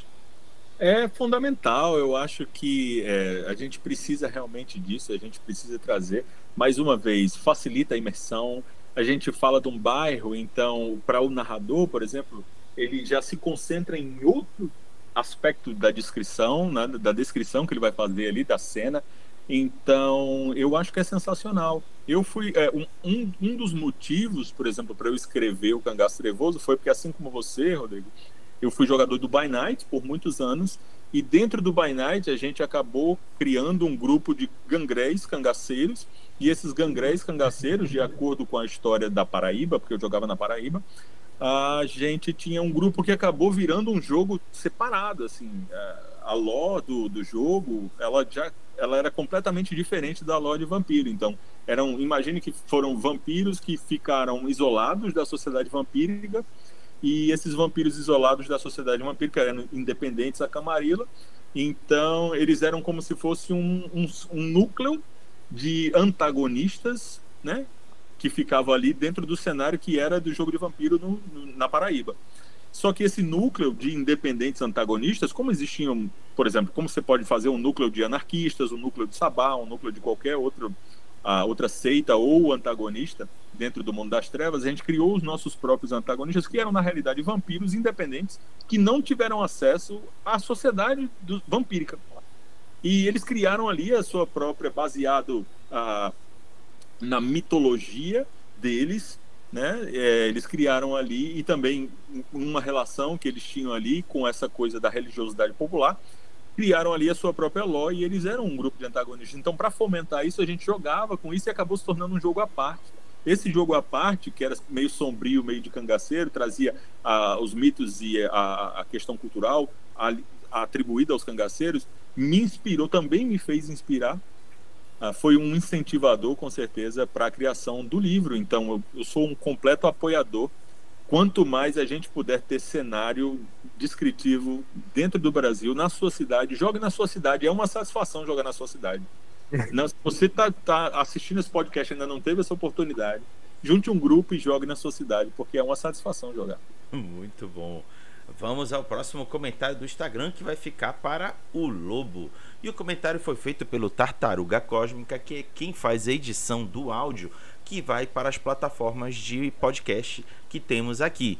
Speaker 3: É fundamental, eu acho que a gente precisa realmente disso, a gente precisa trazer, mais uma vez, facilita a imersão. A gente fala de um bairro, então, para o narrador, por exemplo, ele já se concentra em outro aspecto da descrição, né, da descrição que ele vai fazer ali, da cena. Então, eu acho que é sensacional. Eu fui um dos motivos, por exemplo, para eu escrever o Cangaço Trevoso foi porque, assim como você, Rodrigo, eu fui jogador do By Night por muitos anos, e dentro do By Night a gente acabou criando um grupo de gangrés cangaceiros, e esses gangrés cangaceiros, de acordo com a história da Paraíba, porque eu jogava na Paraíba, a gente tinha um grupo que acabou virando um jogo separado, assim. A lore do jogo, ela era completamente diferente da lore de vampiro. Então, imagine que foram vampiros que ficaram isolados da sociedade vampírica, e esses vampiros isolados da sociedade vampírica eram independentes a Camarilla. Então, eles eram como se fosse um núcleo de antagonistas, né, que ficavam ali dentro do cenário que era do jogo de vampiro na Paraíba. Só que esse núcleo de independentes antagonistas, como existiam, por exemplo, como você pode fazer um núcleo de anarquistas, um núcleo de Sabá, um núcleo de qualquer outra seita ou antagonista dentro do mundo das trevas, a gente criou os nossos próprios antagonistas, que eram, na realidade, vampiros independentes que não tiveram acesso à sociedade vampírica. E eles criaram ali a sua própria, baseado na mitologia deles, né? Eles criaram ali, e também uma relação que eles tinham ali com essa coisa da religiosidade popular, criaram ali a sua própria lore, e eles eram um grupo de antagonistas. Então, para fomentar isso, a gente jogava com isso e acabou se tornando um jogo à parte. Esse jogo à parte, que era meio sombrio, meio de cangaceiro, trazia os mitos e a questão cultural atribuída aos cangaceiros, me inspirou, também me fez inspirar. Foi um incentivador, com certeza, para a criação do livro. Então, eu sou um completo apoiador. Quanto mais a gente puder ter cenário descritivo dentro do Brasil, na sua cidade, jogue na sua cidade. É uma satisfação jogar na sua cidade. Se você tá assistindo esse podcast e ainda não teve essa oportunidade, junte um grupo e jogue na sua cidade, porque é uma satisfação jogar.
Speaker 1: Muito bom. Vamos ao próximo comentário do Instagram, que vai ficar para o Lobo. E o comentário foi feito pelo Tartaruga Cósmica, que é quem faz a edição do áudio que vai para as plataformas de podcast que temos aqui.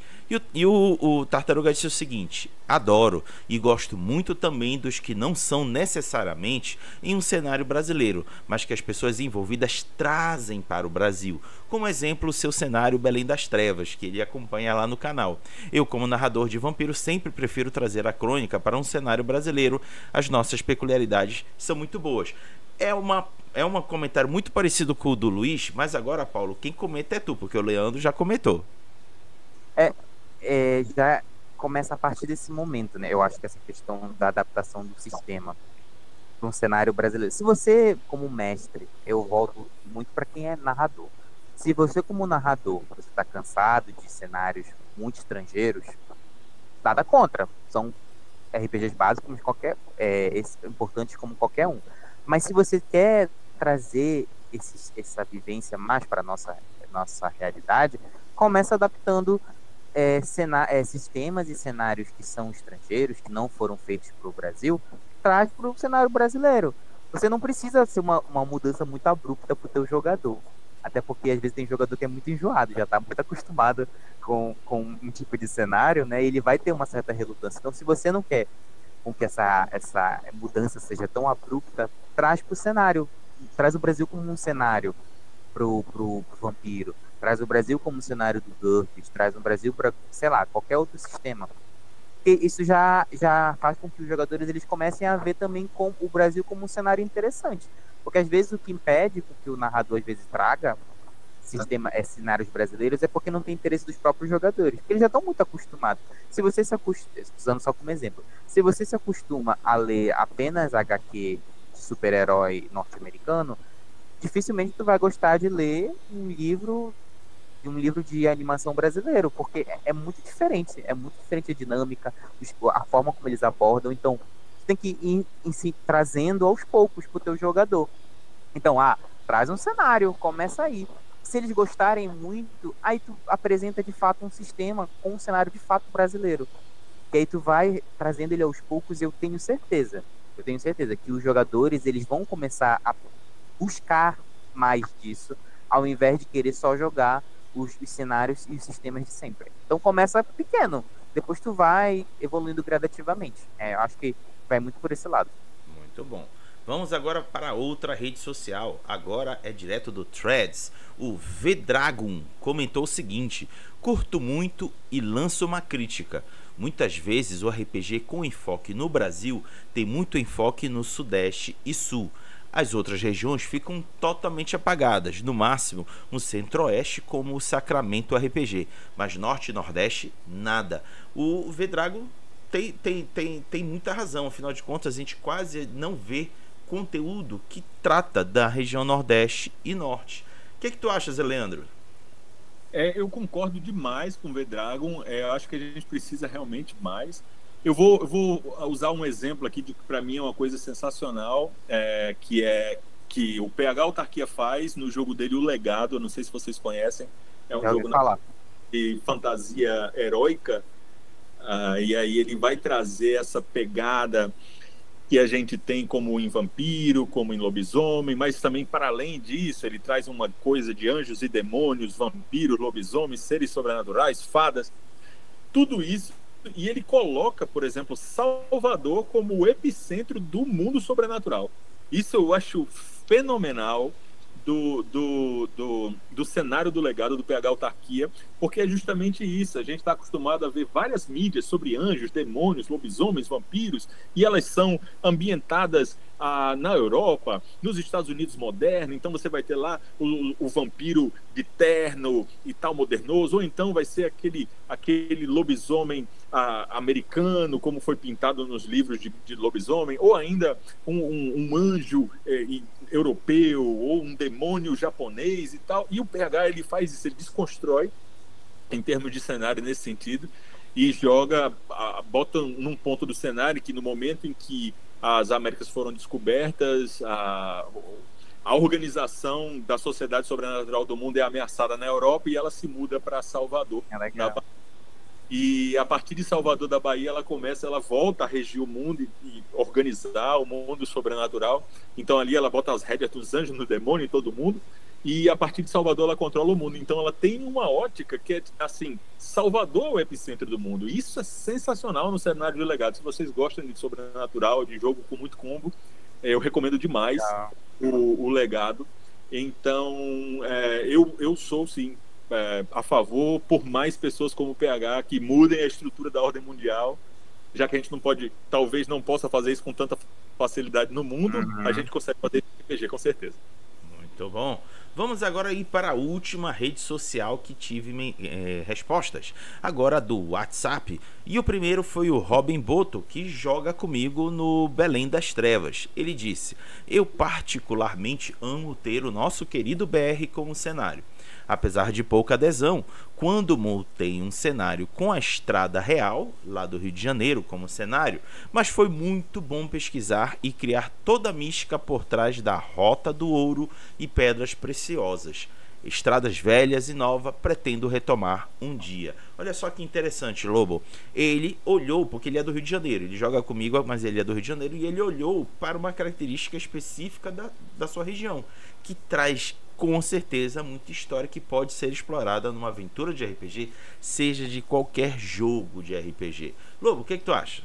Speaker 1: E o Tartaruga disse o seguinte: adoro e gosto muito também dos que não são necessariamente em um cenário brasileiro, mas que as pessoas envolvidas trazem para o Brasil. Como exemplo, o seu cenário Belém das Trevas, que ele acompanha lá no canal. Eu, como narrador de vampiro, sempre prefiro trazer a crônica para um cenário brasileiro. As nossas peculiaridades são muito boas. É um comentário muito parecido com o do Luiz, mas agora, Paulo, quem comenta é tu, porque o Leandro já comentou.
Speaker 2: Já começa a partir desse momento, né? Eu acho que essa questão da adaptação do sistema para um cenário brasileiro. Se você, como mestre, eu volto muito para quem é narrador. Se você, como narrador, você está cansado de cenários muito estrangeiros, nada contra. São RPGs básicos, importantes como qualquer um. Mas se você quer trazer essa vivência mais para a nossa realidade, começa adaptando sistemas e cenários que são estrangeiros, que não foram feitos para o Brasil, traz para o cenário brasileiro. Você não precisa ser uma mudança muito abrupta para o teu jogador. Até porque às vezes tem jogador que é muito enjoado, já está muito acostumado com um tipo de cenário, né? E ele vai ter uma certa relutância. Então, se você não quer com que essa mudança seja tão abrupta, traz para o cenário. Traz o Brasil como um cenário pro vampiro. Traz o Brasil como um cenário do GURPS. Traz o Brasil para, sei lá, qualquer outro sistema. Porque isso já faz com que os jogadores eles comecem a ver também o Brasil como um cenário interessante. Porque às vezes o que impede com que o narrador às vezes traga cenários brasileiros é porque não tem interesse dos próprios jogadores. Porque eles já estão muito acostumados. Se você se acostuma, usando só como exemplo, se você se acostuma a ler apenas HQ de super-herói norte-americano, dificilmente tu vai gostar de ler um livro de animação brasileiro, porque é muito diferente a dinâmica, a forma como eles abordam. Então, tu tem que ir trazendo aos poucos pro teu jogador. Então, traz um cenário, começa aí. Se eles gostarem muito, aí tu apresenta de fato um sistema com um cenário de fato brasileiro. E aí tu vai trazendo ele aos poucos, e eu tenho certeza que os jogadores eles vão começar a buscar mais disso, ao invés de querer só jogar os cenários e os sistemas de sempre. Então começa pequeno, depois tu vai evoluindo gradativamente. Eu acho que vai muito por esse lado.
Speaker 1: Muito bom. Vamos agora para outra rede social. Agora é direto do Threads. O V-Dragon comentou o seguinte: curto muito e lanço uma crítica. Muitas vezes o RPG com enfoque no Brasil tem muito enfoque no Sudeste e Sul. As outras regiões ficam totalmente apagadas, no máximo um Centro-Oeste como o Sacramento RPG, mas Norte e Nordeste, nada. O V-Dragon tem muita razão, afinal de contas a gente quase não vê conteúdo que trata da região Nordeste e Norte. O que tu achas, Leandro?
Speaker 3: Eu concordo demais com o V-Dragon. Eu acho que a gente precisa realmente mais. Eu vou usar um exemplo aqui de que para mim é uma coisa sensacional, que o PH Autarquia faz no jogo dele, O Legado. Eu não sei se vocês conhecem. É um jogo de fantasia heróica. E aí ele vai trazer essa pegada que a gente tem como em vampiro, como em lobisomem, mas também para além disso, ele traz uma coisa de anjos e demônios, vampiros, lobisomens, seres sobrenaturais, fadas, tudo isso. E ele coloca, por exemplo, Salvador como o epicentro do mundo sobrenatural. Isso eu acho fenomenal do cenário do legado do PH Autarquia, porque é justamente isso. A gente está acostumado a ver várias mídias sobre anjos, demônios, lobisomens, vampiros, e elas são ambientadas na Europa, nos Estados Unidos moderno. Então você vai ter lá o vampiro de terno e tal, modernoso, ou então vai ser aquele lobisomem americano, como foi pintado nos livros de lobisomem, ou ainda um anjo europeu, ou um demônio japonês e tal. E o PH, ele faz isso, ele desconstrói em termos de cenário nesse sentido, e bota num ponto do cenário que no momento em que as Américas foram descobertas, a organização da sociedade sobrenatural do mundo é ameaçada na Europa, e ela se muda para Salvador. E a partir de Salvador da Bahia, ela volta a regir o mundo e organizar o mundo sobrenatural. Então ali ela bota as rédeas dos anjos, no demônio, em todo mundo. E a partir de Salvador ela controla o mundo. Então ela tem uma ótica que é assim, Salvador é o epicentro do mundo. Isso é sensacional no cenário de legado. Se vocês gostam de sobrenatural, de jogo com muito combo, eu recomendo demais o legado. Então eu sou sim a favor por mais pessoas como o PH que mudem a estrutura da ordem mundial, já que a gente talvez não possa fazer isso com tanta facilidade no mundo. A gente consegue fazer RPG com certeza.
Speaker 1: Muito bom. Vamos agora ir para a última rede social que tive respostas, agora do WhatsApp. E o primeiro foi o Robin Boto, que joga comigo no Belém das Trevas. Ele disse: eu particularmente amo ter o nosso querido BR como cenário. Apesar de pouca adesão, quando montei um cenário com a Estrada Real, lá do Rio de Janeiro, como cenário, mas foi muito bom pesquisar e criar toda a mística por trás da Rota do Ouro e Pedras Preciosas. Estradas velhas e novas, pretendo retomar um dia. Olha só que interessante, Lobo. Ele olhou, porque ele é do Rio de Janeiro, ele joga comigo, mas ele é do Rio de Janeiro, e ele olhou para uma característica específica da sua região, que traz com certeza muita história que pode ser explorada numa aventura de RPG, seja de qualquer jogo de RPG. Lobo, o que tu acha?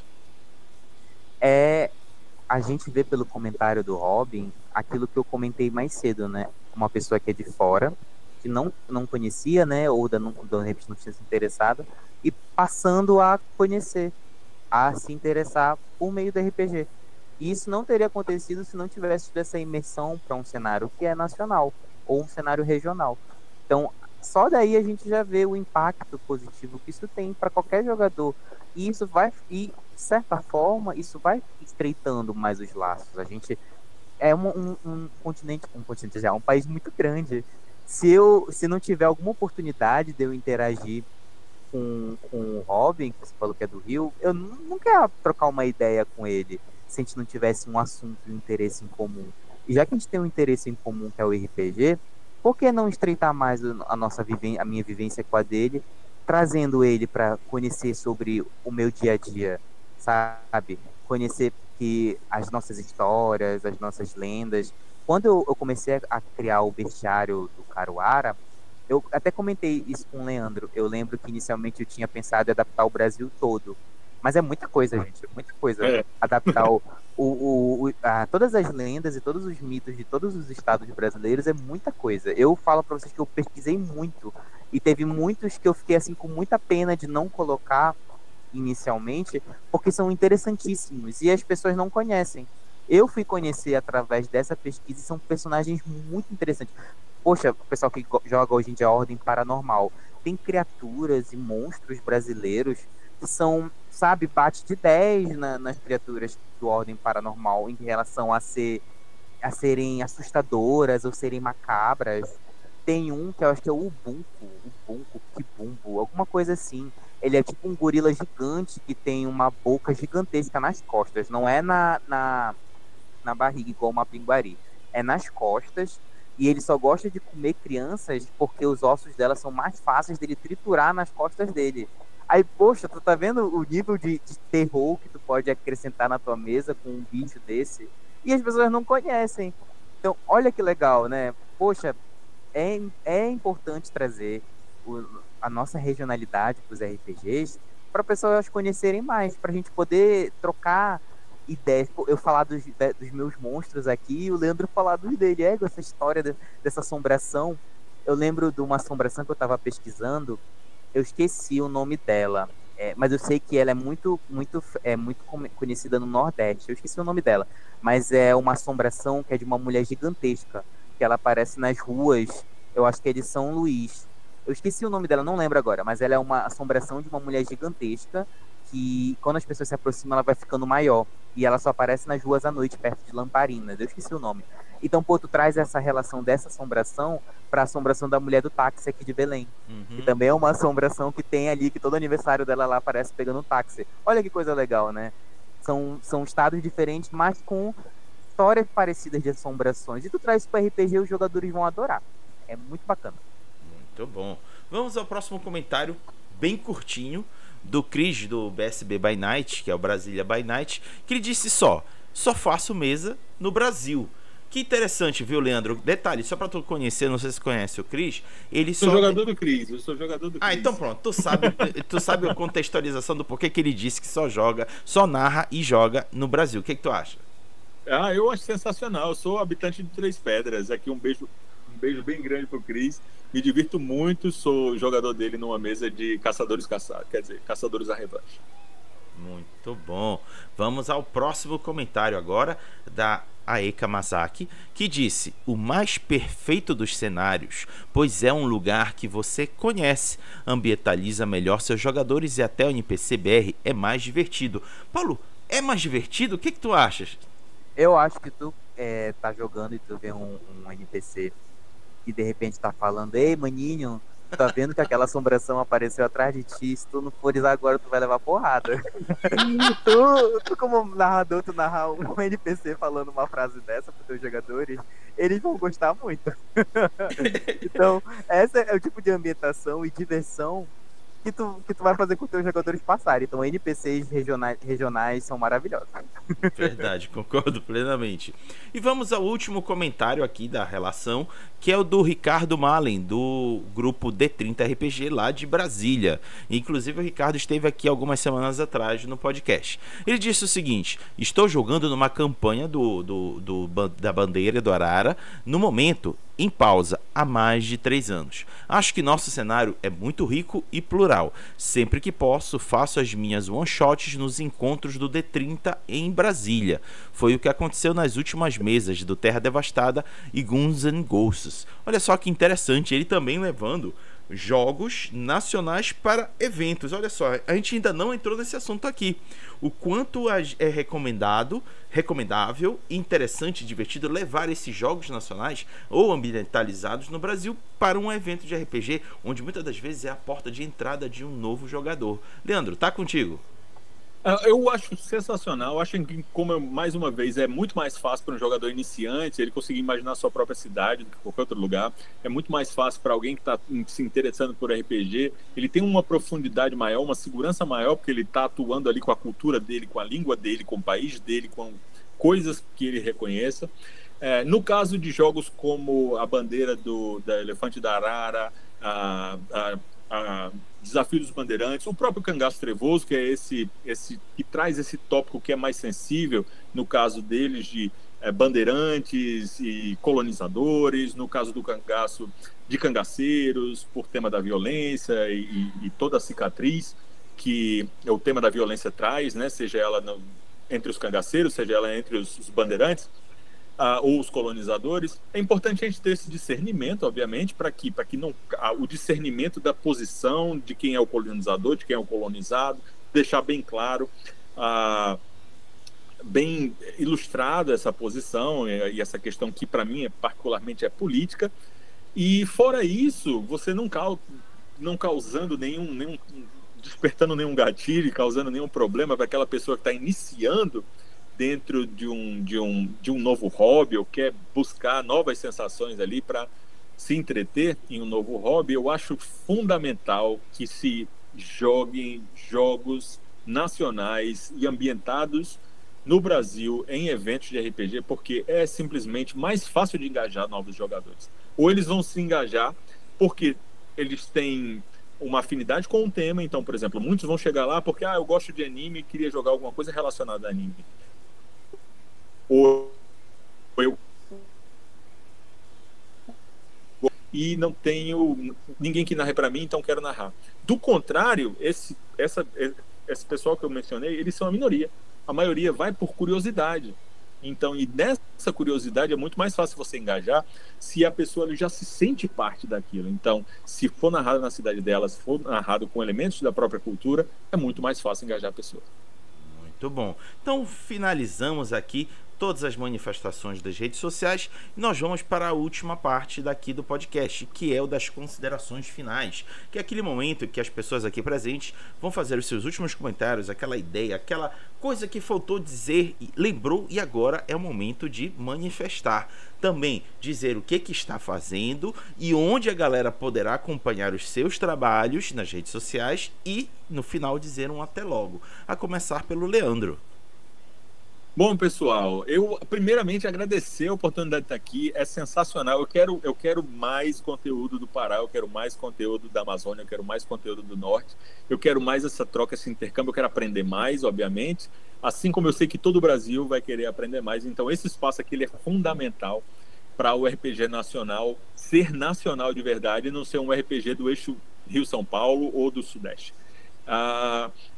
Speaker 2: A gente vê pelo comentário do Robin aquilo que eu comentei mais cedo, né? Uma pessoa que é de fora, que não conhecia, né? Ou de repente não tinha se interessado, e passando a conhecer, a se interessar por meio do RPG. E isso não teria acontecido se não tivesse essa imersão para um cenário que é nacional ou um cenário regional. Então, só daí a gente já vê o impacto positivo que isso tem para qualquer jogador. E isso vai, de certa forma, isso vai estreitando mais os laços. A gente é um continente já, um país muito grande. Se não tiver alguma oportunidade de eu interagir com o Robin, que você falou que é do Rio, eu não quero trocar uma ideia com ele se a gente não tivesse um assunto e um interesse em comum. E já que a gente tem um interesse em comum, que é o RPG, por que não estreitar mais a minha vivência com a dele, trazendo ele para conhecer sobre o meu dia a dia, sabe? Conhecer as nossas histórias, as nossas lendas. Quando eu comecei a criar o bestiário do Caruara, eu até comentei isso com o Leandro. Eu lembro que inicialmente eu tinha pensado em adaptar o Brasil todo. Mas é muita coisa, gente. É muita coisa. Adaptar todas as lendas e todos os mitos de todos os estados brasileiros é muita coisa. Eu falo pra vocês que eu pesquisei muito. E teve muitos que eu fiquei assim com muita pena de não colocar inicialmente, porque são interessantíssimos e as pessoas não conhecem. Eu fui conhecer através dessa pesquisa e são personagens muito interessantes. Poxa, o pessoal que joga hoje em dia a Ordem Paranormal, tem criaturas e monstros brasileiros que são, sabe, bate de 10 nas criaturas do Ordem Paranormal em relação a serem assustadoras ou serem macabras. Tem um que eu acho que é o Kibumbo, alguma coisa assim. Ele é tipo um gorila gigante que tem uma boca gigantesca nas costas. Não é na barriga, igual uma pinguari. É nas costas. E ele só gosta de comer crianças porque os ossos dela são mais fáceis dele triturar nas costas dele. Aí, poxa, tu tá vendo o nível de terror que tu pode acrescentar na tua mesa com um bicho desse? E as pessoas não conhecem. Então, olha que legal, né? Poxa, é importante trazer a nossa regionalidade para os RPGs para pessoas conhecerem mais, para a gente poder trocar ideias. Eu falar dos meus monstros aqui e o Leandro falar dos dele. Essa história dessa assombração. Eu lembro de uma assombração que eu estava pesquisando, eu esqueci o nome dela, mas eu sei que ela é muito conhecida no Nordeste. Eu esqueci o nome dela, mas é uma assombração que é de uma mulher gigantesca, que ela aparece nas ruas, eu acho que é de São Luís. Eu esqueci o nome dela, não lembro agora, mas ela é uma assombração de uma mulher gigantesca que, quando as pessoas se aproximam, ela vai ficando maior. E ela só aparece nas ruas à noite, perto de lamparinas. Eu esqueci o nome. Então, pô, tu traz essa relação dessa assombração para a assombração da mulher do táxi aqui de Belém. Que também é uma assombração que tem ali, que todo aniversário dela lá aparece pegando um táxi. Olha que coisa legal, né? São estados diferentes, mas com histórias parecidas de assombrações. E tu traz isso para RPG, os jogadores vão adorar. É muito bacana.
Speaker 1: Muito bom. Vamos ao próximo comentário, bem curtinho, do Cris, do BSB by Night, que é o Brasília by Night, que ele disse só faço mesa no Brasil. Que interessante, viu, Leandro? Detalhe, só pra tu conhecer, não sei se você conhece o Cris, ele
Speaker 3: sou jogador do Cris, eu sou jogador do Cris.
Speaker 1: Ah, então pronto, tu sabe a contextualização do porquê que ele disse que só narra e joga no Brasil. O que tu acha?
Speaker 3: Ah, eu acho sensacional, eu sou habitante de Três Pedras, aqui um beijo bem grande pro Cris. Me divirto muito, sou jogador dele numa mesa de caçadores à revanche.
Speaker 1: Muito bom. Vamos ao próximo comentário agora, da Aeka Masaki, que disse: o mais perfeito dos cenários, pois é um lugar que você conhece, ambientaliza melhor seus jogadores e até o NPC BR é mais divertido. Paulo, é mais divertido? O que tu achas?
Speaker 2: Eu acho que tu tá jogando e tu vê um NPC que de repente tá falando: ei, maninho, tá vendo que aquela assombração apareceu atrás de ti? Se tu não fores agora, tu vai levar porrada. tu como narrador, tu narrar um NPC falando uma frase dessa pros teus jogadores, eles vão gostar muito. Então, essa é o tipo de ambientação e diversão que tu vai fazer com os teus jogadores passarem. Então, NPCs regionais são maravilhosos.
Speaker 1: Verdade, concordo plenamente. E vamos ao último comentário aqui da relação, que é o do Ricardo Malen, do grupo D30 RPG lá de Brasília. Inclusive o Ricardo esteve aqui algumas semanas atrás no podcast. Ele disse o seguinte: estou jogando numa campanha da Bandeira do Arara, no momento em pausa há mais de 3 anos. Acho que nosso cenário é muito rico e plural. Sempre que posso, faço as minhas one-shots nos encontros do D30 em Brasília. Foi o que aconteceu nas últimas mesas do Terra Devastada e Guns N' Ghosts. Olha só que interessante, ele também levando jogos nacionais para eventos. Olha só, a gente ainda não entrou nesse assunto aqui. O quanto é recomendável, interessante e divertido levar esses jogos nacionais ou ambientalizados no Brasil para um evento de RPG, onde muitas das vezes é a porta de entrada de um novo jogador. Leandro, tá contigo?
Speaker 3: Eu acho sensacional. Eu acho que, mais uma vez, é muito mais fácil para um jogador iniciante ele conseguir imaginar a sua própria cidade do que qualquer outro lugar. É muito mais fácil para alguém que está se interessando por RPG. Ele tem uma profundidade maior, uma segurança maior, porque ele está atuando ali com a cultura dele, com a língua dele, com o país dele, com coisas que ele reconheça. No caso de jogos como a Bandeira da Elefante da Arara, a Desafio dos Bandeirantes, o próprio Cangaço Trevoso, que é esse que traz esse tópico que é mais sensível, no caso deles de bandeirantes e colonizadores, no caso do cangaço, de cangaceiros, por tema da violência e toda a cicatriz que o tema da violência traz, né? Seja ela entre os cangaceiros, seja ela entre os bandeirantes, ou os colonizadores. É importante a gente ter esse discernimento, obviamente, para que não o discernimento da posição de quem é o colonizador, de quem é o colonizado, deixar bem claro, bem ilustrada essa posição e essa questão que para mim particularmente é política. E fora isso, você não causando nenhum despertando nenhum gatilho, causando nenhum problema para aquela pessoa que está iniciando dentro de um novo hobby, ou quer buscar novas sensações ali para se entreter em um novo hobby. Eu acho fundamental que se joguem jogos nacionais e ambientados no Brasil em eventos de RPG, porque é simplesmente mais fácil de engajar novos jogadores. Ou eles vão se engajar porque eles têm uma afinidade com o tema. Então, por exemplo, muitos vão chegar lá porque eu gosto de anime e queria jogar alguma coisa relacionada a anime. Ou eu e não tenho ninguém que narre para mim, então quero narrar. Do contrário, esse pessoal que eu mencionei, eles são a minoria. A maioria vai por curiosidade. Então, e nessa curiosidade é muito mais fácil você engajar se a pessoa já se sente parte daquilo. Então, se for narrado na cidade dela, se for narrado com elementos da própria cultura, é muito mais fácil engajar a pessoa.
Speaker 1: Muito bom. Então, finalizamos aqui todas as manifestações das redes sociais e nós vamos para a última parte daqui do podcast, que é o das considerações finais, que é aquele momento que as pessoas aqui presentes vão fazer os seus últimos comentários, aquela ideia, aquela coisa que faltou dizer, lembrou, e agora é o momento de manifestar. Também dizer o que está fazendo e onde a galera poderá acompanhar os seus trabalhos nas redes sociais e, no final, dizer um até logo. A começar pelo Leandro.
Speaker 3: Bom, pessoal, eu primeiramente agradecer a oportunidade de estar aqui, é sensacional. Eu quero mais conteúdo do Pará, eu quero mais conteúdo da Amazônia, eu quero mais conteúdo do Norte, eu quero mais essa troca, esse intercâmbio, eu quero aprender mais, obviamente, assim como eu sei que todo o Brasil vai querer aprender mais. Então esse espaço aqui ele é fundamental para o RPG nacional ser nacional de verdade e não ser um RPG do eixo Rio-São Paulo ou do Sudeste.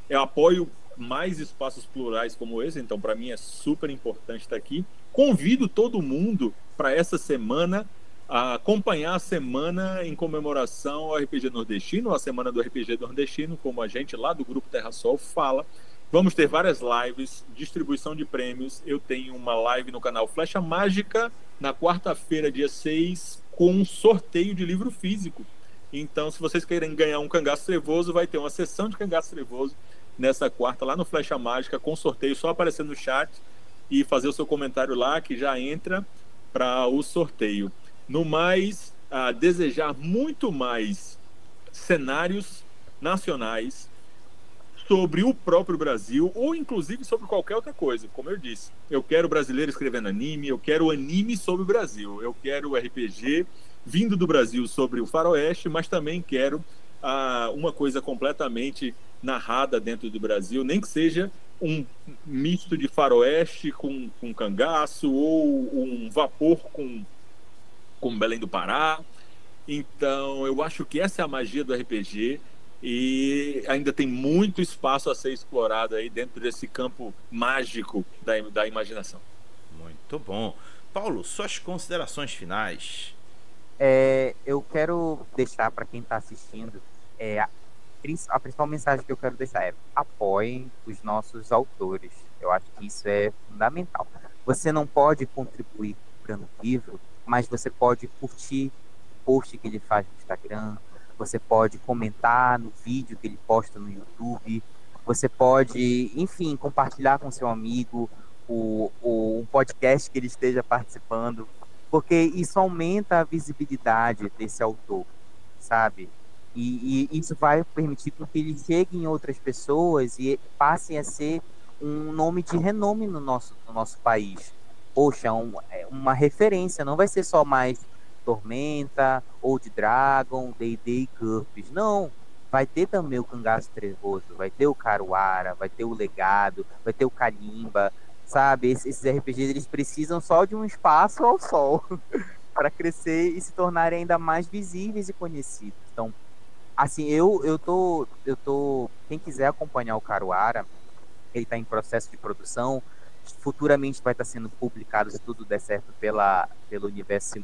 Speaker 3: Eu apoio mais espaços plurais como esse, então para mim é super importante estar aqui. Convido todo mundo para essa semana a acompanhar a semana em comemoração ao RPG Nordestino, a semana do RPG Nordestino, como a gente lá do Grupo Terra Sol fala. Vamos ter várias lives, distribuição de prêmios. Eu tenho uma live no canal Flecha Mágica na quarta-feira, dia 6, com um sorteio de livro físico. Então, se vocês querem ganhar um Cangaço Trevoso, vai ter uma sessão de Cangaço Trevoso nessa quarta, lá no Flecha Mágica, com sorteio, só aparecer no chat e fazer o seu comentário lá, que já entra para o sorteio. No mais, desejar muito mais cenários nacionais sobre o próprio Brasil, ou inclusive sobre qualquer outra coisa. Como eu disse, eu quero brasileiro escrevendo anime, eu quero anime sobre o Brasil, eu quero RPG vindo do Brasil sobre o faroeste, mas também quero uma coisa completamente narrada dentro do Brasil, nem que seja um misto de faroeste com cangaço ou um vapor com Belém do Pará. Então eu acho que essa é a magia do RPG e ainda tem muito espaço a ser explorado aí dentro desse campo mágico da imaginação.
Speaker 1: Muito bom. Paulo, suas considerações finais.
Speaker 2: Eu quero deixar para quem está assistindo a principal mensagem que eu quero deixar é: apoiem os nossos autores. Eu acho que isso é fundamental. Você não pode contribuir comprando livro, mas você pode curtir o post que ele faz no Instagram, você pode comentar no vídeo que ele posta no YouTube, você pode, enfim, compartilhar com seu amigo o podcast que ele esteja participando, porque isso aumenta a visibilidade desse autor, sabe? E isso vai permitir que ele chegue em outras pessoas e passe a ser um nome de renome no nosso país. Poxa, uma referência, não vai ser só mais Tormenta, Old Dragon, D&D e GURPS. Não, vai ter também o Cangaço Trevoso, vai ter o Caruara, vai ter o Legado, vai ter o Kalimba, sabe? Esses RPGs, eles precisam só de um espaço ao sol para crescer e se tornarem ainda mais visíveis e conhecidos. Então, assim, eu tô quem quiser acompanhar o Caruara, ele está em processo de produção, futuramente vai estar sendo publicado, se tudo der certo, pelo universo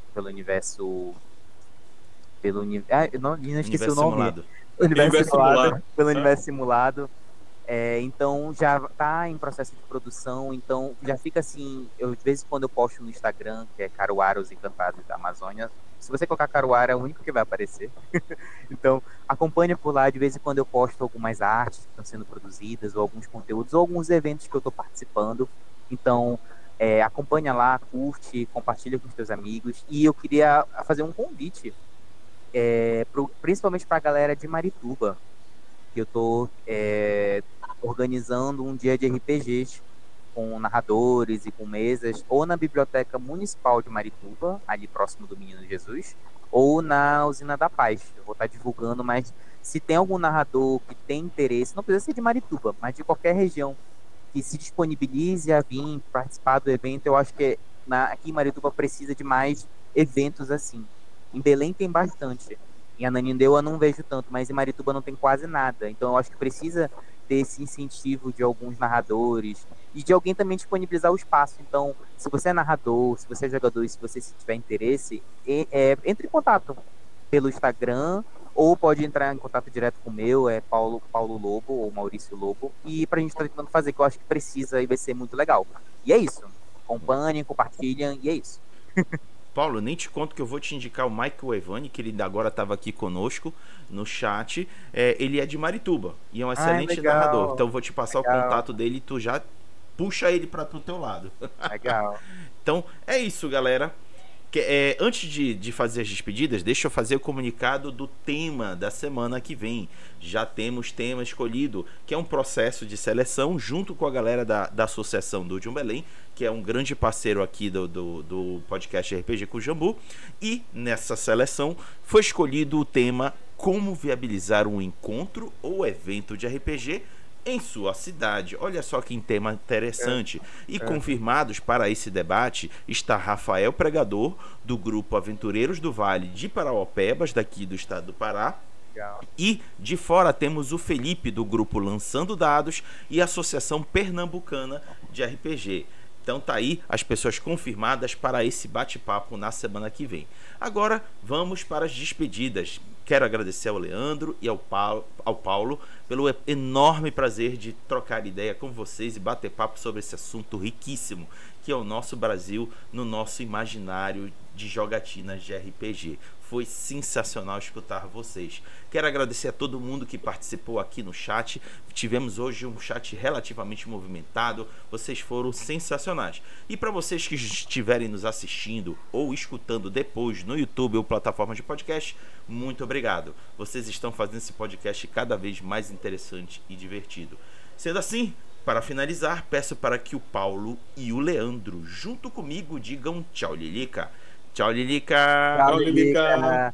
Speaker 2: não esqueci o nome.
Speaker 1: Simulado.
Speaker 2: Universo Simulado, pelo Universo Simulado. Então já está em processo de produção, então já fica assim, de vez em quando eu posto no Instagram, que é Caruara, os Encantados da Amazônia. Se você colocar Caruara, é o único que vai aparecer. Então, acompanha por lá, de vez em quando eu posto algumas artes que estão sendo produzidas, ou alguns conteúdos, ou alguns eventos que eu estou participando. Então, acompanha lá, curte, compartilha com os teus amigos. E eu queria fazer um convite, principalmente para a galera de Marituba. que eu tô organizando um dia de RPGs com narradores e com mesas, ou na Biblioteca Municipal de Marituba, ali próximo do Menino Jesus, ou na Usina da Paz. Eu vou estar divulgando, mas se tem algum narrador que tem interesse, não precisa ser de Marituba, mas de qualquer região, que se disponibilize a vir participar do evento, eu acho que aqui em Marituba precisa de mais eventos assim. Em Belém tem bastante. Em Ananindeua eu não vejo tanto, mas em Marituba não tem quase nada. Então eu acho que precisa ter esse incentivo de alguns narradores e de alguém também disponibilizar o espaço. Então, se você é narrador, se você é jogador e se você tiver interesse, entre em contato pelo Instagram ou pode entrar em contato direto com o meu, Paulo Lobo ou Maurício Lobo, e pra gente estar tentando fazer, que eu acho que precisa e vai ser muito legal. E é isso. Acompanhem, compartilhem e é isso.
Speaker 1: Paulo, nem te conto que eu vou te indicar o Michael Evani, que ele agora estava aqui conosco no chat. Ele é de Marituba e é um excelente narrador. Então eu vou te passar o contato dele e tu já puxa ele para o teu lado.
Speaker 2: Legal.
Speaker 1: Então é isso, galera. Antes de fazer as despedidas, deixa eu fazer o comunicado do tema da semana que vem. Já temos tema escolhido, que é um processo de seleção junto com a galera da Associação do Dungeon Belém, que é um grande parceiro aqui do podcast RPG com o Jambu. E nessa seleção foi escolhido o tema Como viabilizar um encontro ou evento de RPG em sua cidade. Olha só que tema interessante. E confirmados para esse debate está Rafael Pregador, do grupo Aventureiros do Vale de Parauapebas, daqui do estado do Pará.
Speaker 2: Legal.
Speaker 1: E de fora temos o Felipe, do grupo Lançando Dados e Associação Pernambucana de RPG. Então tá aí as pessoas confirmadas para esse bate-papo na semana que vem. Agora vamos para as despedidas. Quero agradecer ao Leandro e ao Paulo pelo enorme prazer de trocar ideia com vocês e bater papo sobre esse assunto riquíssimo, que é o nosso Brasil no nosso imaginário de jogatinas de RPG. Foi sensacional escutar vocês. Quero agradecer a todo mundo que participou aqui no chat. Tivemos hoje um chat relativamente movimentado. Vocês foram sensacionais. E para vocês que estiverem nos assistindo ou escutando depois no YouTube ou plataforma de podcast, muito obrigado. Vocês estão fazendo esse podcast cada vez mais interessante e divertido. Sendo assim, para finalizar, peço para que o Paulo e o Leandro, junto comigo, digam tchau, Lilica. Tchau, Lilica.
Speaker 2: Tchau, Lilica.